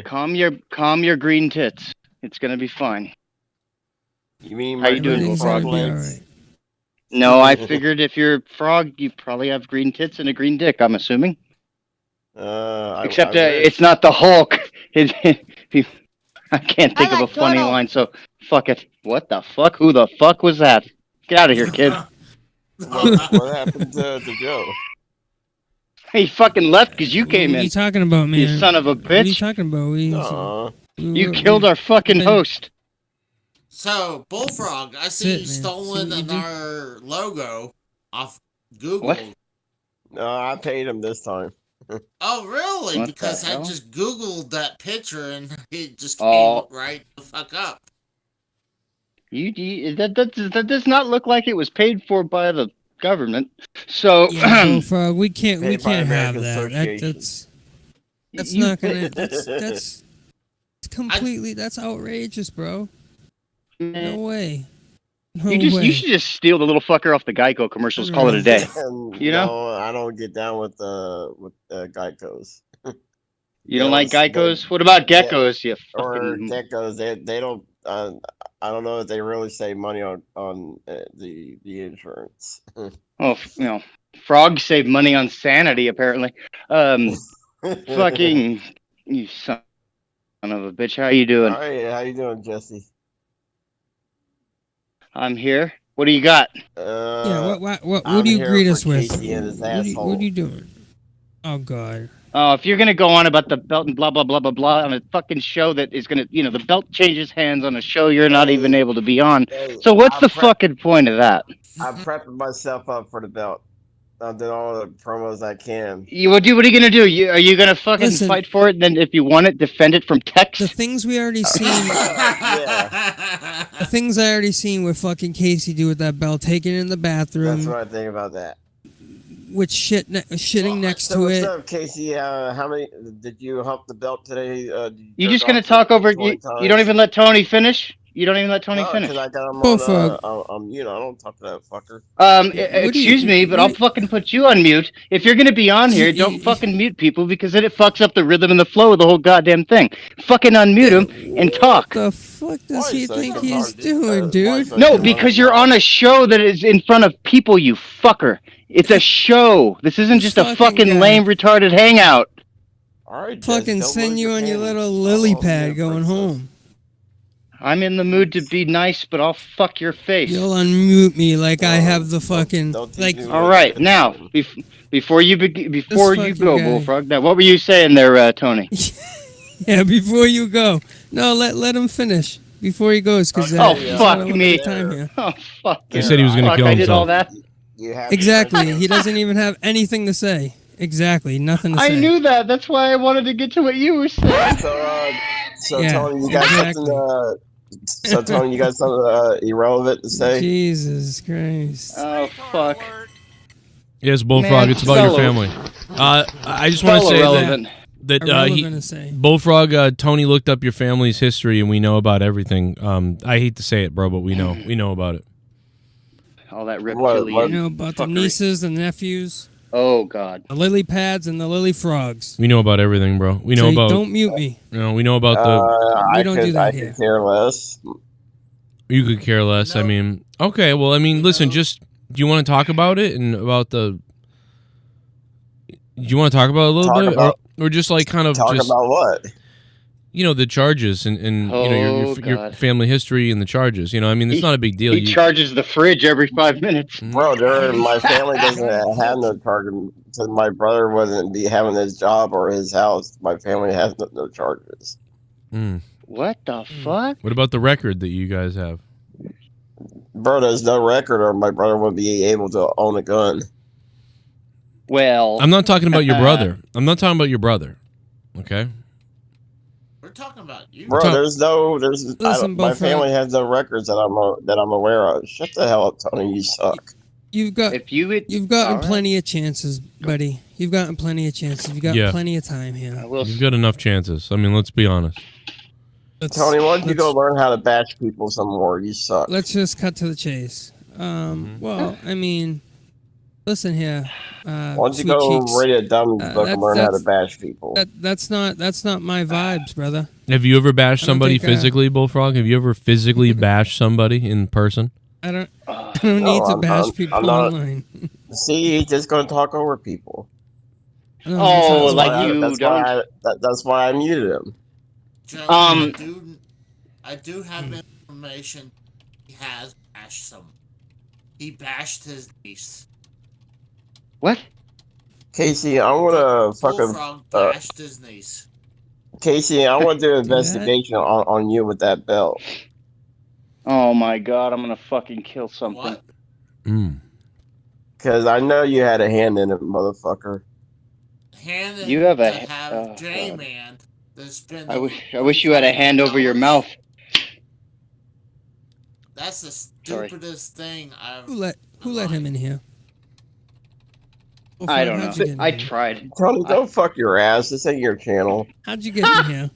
S2: Calm your green tits. It's gonna be fine.
S12: You mean
S2: How you doing,
S3: Everything's
S2: frog?
S3: gonna be all right.
S2: No, I figured if you're a frog, you probably have green tits and a green dick. I'm assuming. Except it's not the Hulk. I can't think of a funny line, so fuck it. What the fuck? Who the fuck was that? Get out of here, kid.
S12: What happened to Joe?
S2: He fucking left because you came
S3: What are
S2: in.
S3: you talking about, man?
S2: You son of a
S3: What are you
S2: bitch.
S3: talking about?
S2: You killed our fucking host.
S15: So, Bullfrog, I see
S3: That's
S15: you
S3: it, man.
S15: stolen
S3: See what you
S15: our logo off Google.
S2: What?
S12: No, I paid him this time.
S15: Oh, really?
S2: What the
S15: Because I
S2: hell?
S15: just Googled that picture and it just came
S2: Oh.
S15: right the fuck up.
S2: That does not look like it was paid for by the government. So
S3: Yeah, Bullfrog, we can't
S12: Paid by
S3: have
S12: American
S3: that.
S12: Association.
S3: That's not gonna. That's completely. That's outrageous, bro. No way. No
S2: You
S3: way.
S2: should just steal the little fucker off the Geico commercials. Call it a day. You know?
S12: No, I don't get down with Geicos.
S2: You don't like Geicos? What about geckos? You
S12: Or
S2: fucking.
S12: geckos, they don't. I don't know if they really save money on the insurance.
S2: Oh, frogs save money on sanity apparently. Fucking you son of a bitch. How you doing?
S12: All right, how you doing, Jesse?
S2: I'm here. What do you got?
S3: Yeah. What do you greet us with? What are you doing? Oh God.
S2: Oh, if you're gonna go on about the belt and blah blah blah blah blah on a fucking show that is gonna, the belt changes hands on a show you're not even able to be on. So what's the fucking point of that?
S12: I'm prepping myself up for the belt. I'm doing all the promos I can.
S2: What are you gonna do? Are you gonna fucking fight for it? And then if you want it, defend it from text?
S3: The things we already seen. The things I already seen with fucking Casey do with that belt, taking it in the bathroom.
S12: That's what I think about that.
S3: With shitting next to
S12: what's
S3: it.
S12: up, Casey? How many did you hump the belt today?
S2: You just gonna talk over? You don't even let Tony finish. You don't even let Tony finish.
S12: I got him on mute. I don't talk to that fucker.
S2: Excuse me, but I'll fucking put you on mute. If you're gonna be on here, don't fucking mute people because then it fucks up the rhythm and the flow of the whole goddamn thing. Fucking unmute him and talk.
S3: What the fuck does he think he's doing, dude?
S2: No, because you're on a show that is in front of people, you fucker. It's a show. This isn't just a fucking lame, retarded hangout.
S12: All right,
S3: fucking send you on your little lily pad going home.
S2: I'm in the mood to be nice, but I'll fuck your face.
S3: You'll unmute me like I have the fucking like.
S2: All right, now before you go, Bullfrog. Now, what were you saying there, Tony?
S3: Yeah, before you go. No, let him finish before he goes, because
S2: fuck me.
S3: Time here.
S2: Oh fuck.
S1: He said he was gonna kill himself.
S2: I did all that.
S3: Exactly. He doesn't even have anything to say. Exactly, nothing to say.
S2: I knew that. That's why I wanted to get to what you were saying.
S12: So Tony, you got something. So Tony, you got something irrelevant to say?
S3: Jesus Christ!
S2: Oh fuck!
S1: Yes, Bullfrog. It's about your family. I just want to say that Bullfrog, Tony looked up your family's history, and we know about everything. I hate to say it, bro, but we know about it.
S2: All that reptilian.
S3: You know about the nieces and nephews.
S2: Oh God!
S3: The lily pads and the lily frogs.
S1: We know about everything, bro. We know about.
S3: Don't mute me.
S1: No, we know about the.
S3: We don't do that here.
S12: I could care less.
S1: You could care less. I mean, okay. Well, I mean, listen. Just do you want to talk about it and about the? Do you want to talk about it a little bit, or just like kind of
S12: talk about what?
S1: You know, the charges and your family history and the charges. You know, I mean, it's not a big deal.
S2: He charges the fridge every 5 minutes.
S12: Bro, my family doesn't have no charges. So my brother wouldn't be having his job or his house. My family has no charges.
S2: What the fuck?
S1: What about the record that you guys have?
S12: Bro, there's no record, or my brother would be able to own a gun.
S2: Well,
S1: I'm not talking about your brother. I'm not talking about your brother. Okay.
S15: We're talking about you,
S12: bro. My family has no records that I'm aware of. Shut the hell up, Tony. You suck.
S3: You've gotten plenty of chances, buddy. You've gotten plenty of chances. You've got plenty of time here.
S1: You've got enough chances. I mean, let's be honest.
S12: Tony, why don't you go learn how to bash people some more? You suck.
S3: Let's just cut to the chase. Well, I mean, listen here.
S12: Why don't you go read a dumb book and learn how to bash people?
S3: That's not my vibes, brother.
S1: Have you ever bashed somebody physically, Bullfrog? Have you ever physically bashed somebody in person?
S3: I don't need to bash people online.
S12: See, he's just going to talk over people.
S2: Oh, like you
S12: don't. That's why I muted him.
S15: Joe, I do have information. He has bashed someone. He bashed his niece.
S2: What?
S12: Casey, I want to fucking
S15: Bullfrog bashed his niece.
S12: Casey, I want to do an investigation on you with that belt.
S2: Oh my God, I'm gonna fucking kill something.
S12: Because I know you had a hand in it, motherfucker.
S2: You have a
S15: Jman.
S2: I wish you had a hand over your mouth.
S15: That's the stupidest thing I've.
S3: Who let him in here?
S2: I don't know. I tried.
S12: Tony, don't fuck your ass. This ain't your channel.
S3: How'd you get in here?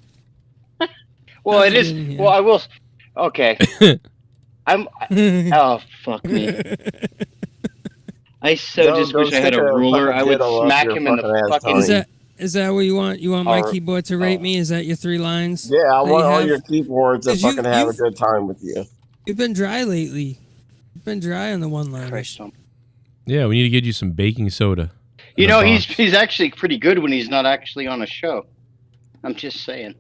S2: Well, it is. Well, I will. Okay. Oh, fuck me. I just wish I had a ruler. I would smack him in the fucking.
S3: Is that what you want? You want my keyboard to rate me? Is that your 3 lines?
S12: Yeah, I want all your keyboards to fucking have a good time with you.
S3: You've been dry lately. You've been dry on the one-liners.
S1: Yeah, we need to get you some baking soda.
S2: You know, he's actually pretty good when he's not actually on a show. I'm just saying.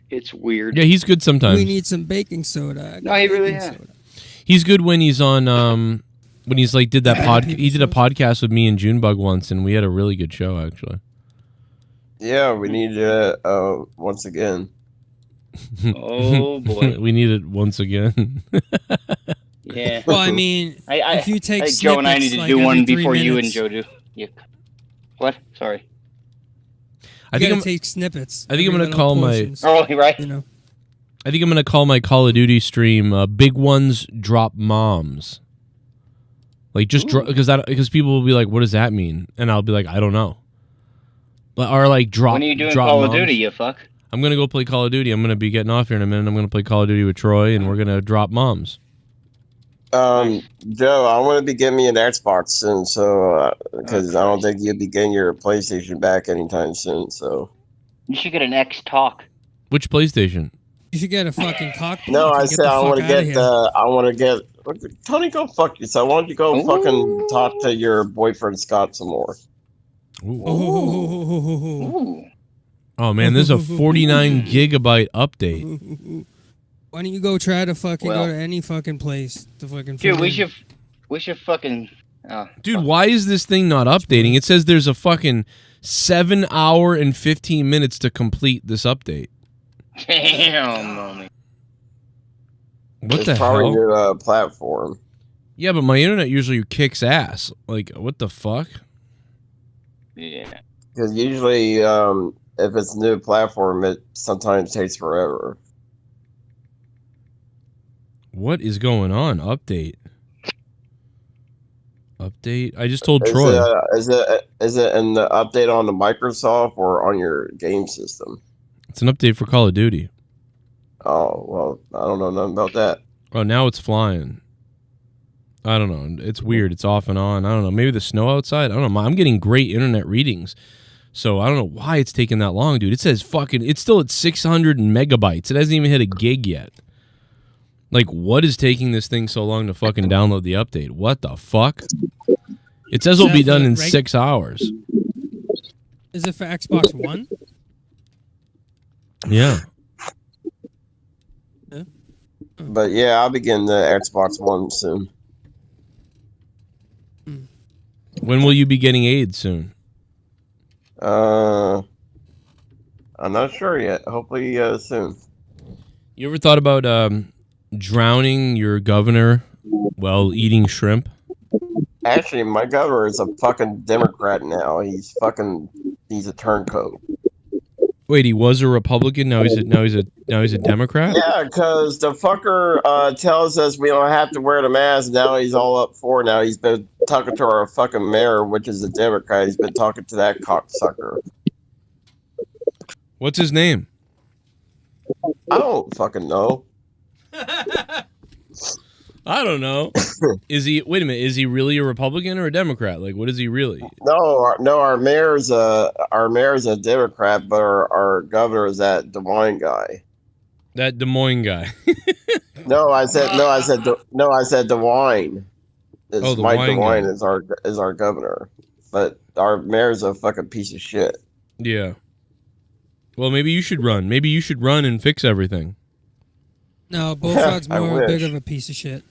S2: It's weird.
S1: Yeah, he's good sometimes.
S3: We need some baking soda.
S2: No, he really is.
S1: He's good when he's on when he's like did that he did a podcast with me and Junebug once, and we had a really good show actually.
S12: Yeah, we need it once again.
S2: Oh boy.
S1: We need it once again.
S2: Yeah.
S3: Well, I mean, if you take
S2: Joe and I need to do one before you and Joe do. Yeah. What? Sorry.
S3: I think I'm take snippets.
S1: I think I'm gonna call my.
S2: Oh, right.
S3: You know.
S1: I think I'm gonna call my Call of Duty stream "Big Ones Drop Moms." Like just because people will be like, "What does that mean?" And I'll be like, "I don't know." But or like drop.
S2: When are you doing
S1: drop
S2: Call
S1: moms.
S2: of Duty? You fuck.
S1: I'm gonna go play Call of Duty. I'm gonna be getting off here in a minute. I'm gonna play Call of Duty with Troy, and we're gonna drop moms.
S12: Joe, I want to be getting me an Xbox soon, so because I don't think you'll be getting your PlayStation back anytime soon. So
S2: you should get an X Talk.
S1: Which PlayStation?
S3: You should get a fucking cockpit.
S12: No, I said I want to get the. I want to get. Tony, go fuck yourself. Why don't you go fucking talk to your boyfriend Scott some more?
S3: Ooh.
S1: Oh man, there's a 49 gigabyte update.
S3: Why don't you go try to fucking go to any fucking place to fucking.
S2: Dude, we should fucking.
S1: Dude, why is this thing not updating? It says there's a fucking 7 hour and 15 minutes to complete this update.
S2: Damn, mommy.
S1: What
S12: it's
S1: the
S12: probably
S1: hell?
S12: your platform.
S1: Yeah, but my internet usually kicks ass. Like, what the fuck?
S2: Yeah.
S12: Because usually, if it's a new platform, it sometimes takes forever.
S1: What is going on? Update. I just told Troy.
S12: Is it an update on the Microsoft or on your game system?
S1: It's an update for Call of Duty.
S12: Oh, well, I don't know nothing about that.
S1: Oh, now it's flying. I don't know. It's weird. It's off and on. I don't know. Maybe the snow outside. I don't know. I'm getting great internet readings. So I don't know why it's taking that long, dude. It says it's still at 600 megabytes. It hasn't even hit a gig yet. Like, what is taking this thing so long to fucking download the update? What the fuck? It says it'll be done in 6 hours.
S3: Is it for Xbox One?
S1: Yeah.
S12: But yeah, I'll be getting the Xbox One soon.
S1: When will you be getting AIDS soon?
S12: I'm not sure yet. Hopefully soon.
S1: You ever thought about drowning your governor while eating shrimp?
S12: Actually, my governor is a fucking Democrat now. He's a turncoat.
S1: Wait, he was a Republican. Now he's a Democrat.
S12: Yeah, because the fucker tells us we don't have to wear the mask. Now he's all up for it. Now he's been talking to our fucking mayor, which is a Democrat. He's been talking to that cocksucker.
S1: What's his name?
S12: I don't fucking know.
S1: I don't know. Wait a minute, is he really a Republican or a Democrat? Like, what is he really?
S12: No, our mayor's a Democrat, but our governor is that Des Moines guy.
S1: That Des Moines guy.
S12: I said Des Moines. Mike Des Moines is our governor, but our mayor's a fucking piece of shit.
S1: Yeah. Well, maybe you should run. Maybe you should run and fix everything.
S3: No, Bullfrog's more big of a piece of shit.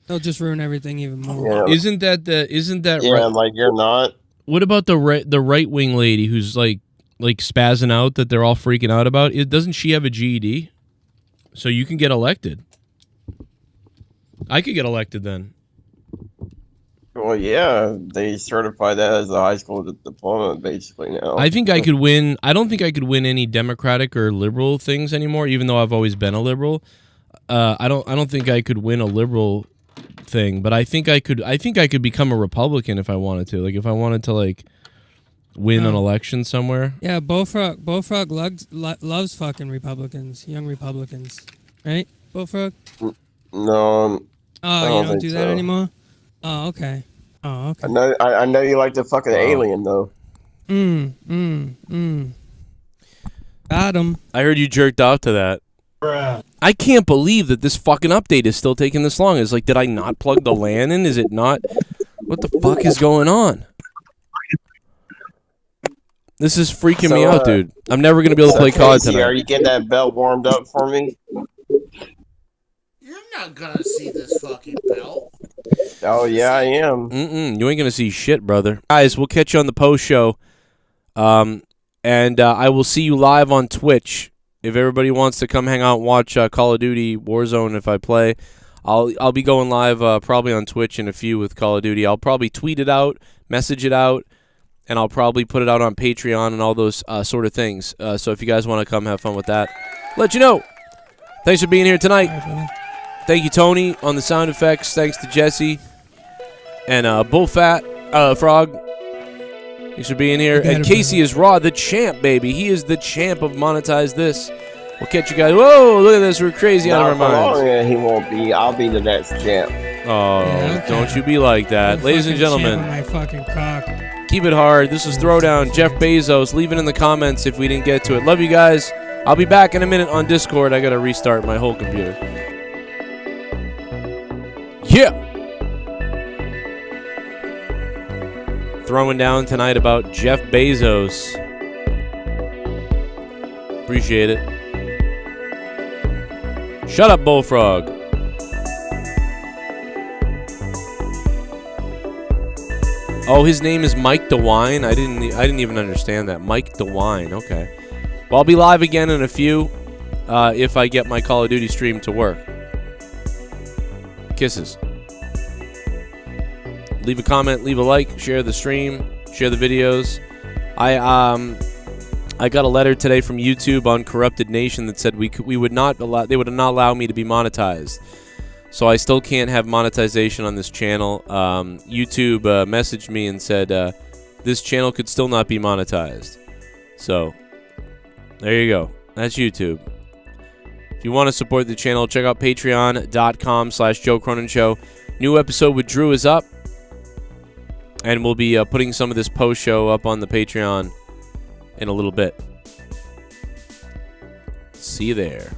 S3: They'll just ruin everything even more.
S1: Yeah. Isn't that
S12: yeah,
S1: right?
S12: Like you're not.
S1: What about the right wing lady who's like spazzing out that they're all freaking out about? Doesn't she have a GED? So you can get elected. I could get elected then.
S12: Well, yeah, they certify that as a high school diploma basically now.
S1: I think I could win. I don't think I could win any Democratic or liberal things anymore, even though I've always been a liberal. I don't think I could win a liberal thing, but I think I could become a Republican if I wanted to. Like if I wanted to like win an election somewhere.
S3: Yeah, Bullfrog loves fucking Republicans, young Republicans, right? Bullfrog?
S12: No.
S3: Oh, you don't do that anymore? Oh, okay. Oh, okay.
S12: I know you like the fucking alien though.
S3: Got him.
S1: I heard you jerked off to that.
S17: Bruh.
S1: I can't believe that this fucking update is still taking this long. It's like, did I not plug the LAN in? Is it not? What the fuck is going on? This is freaking me out, dude. I'm never going to be able to play COD tonight.
S12: Are you getting that belt warmed up for me?
S15: You're not gonna see this fucking belt.
S12: Oh, yeah, I am.
S1: You ain't going to see shit, brother. Guys, we'll catch you on the post show. And I will see you live on Twitch. If everybody wants to come hang out and watch Call of Duty Warzone if I play, I'll be going live probably on Twitch in a few with Call of Duty. I'll probably tweet it out, message it out, and I'll probably put it out on Patreon and all those sort of things. So if you guys want to come have fun with that, let you know. Thanks for being here tonight. Thank you, Tony, on the sound effects. Thanks to Jesse and Frog. Thanks for being here. And Casey is Raw, the champ, baby. He is the champ of Monetize This. We'll catch you guys. Whoa, look at this. We're crazy out of our minds.
S12: Yeah, he won't be. I'll be the next champ.
S1: Oh, yeah, okay. Don't you be like that. Ladies and gentlemen,
S3: my fucking cock.
S1: Keep it hard. This is Throwdown. Jeff Bezos. Leave it in the comments if we didn't get to it. Love you guys. I'll be back in a minute on Discord. I got to restart my whole computer. Yeah. Throwing down tonight about Jeff Bezos. Appreciate it. Shut up, Bullfrog. Oh, his name is Mike DeWine. I didn't even understand that. Mike DeWine. Okay. Well, I'll be live again in a few if I get my Call of Duty stream to work. Kisses. Leave a comment, leave a like, share the stream, share the videos. I got a letter today from YouTube on Corrupted Nation that said they would not allow me to be monetized. So I still can't have monetization on this channel. YouTube messaged me and said this channel could still not be monetized. So there you go. That's YouTube. If you want to support the channel, check out patreon.com/Joe Cronin Show. New episode with Drew is up. And we'll be putting some of this post show up on the Patreon in a little bit. See you there.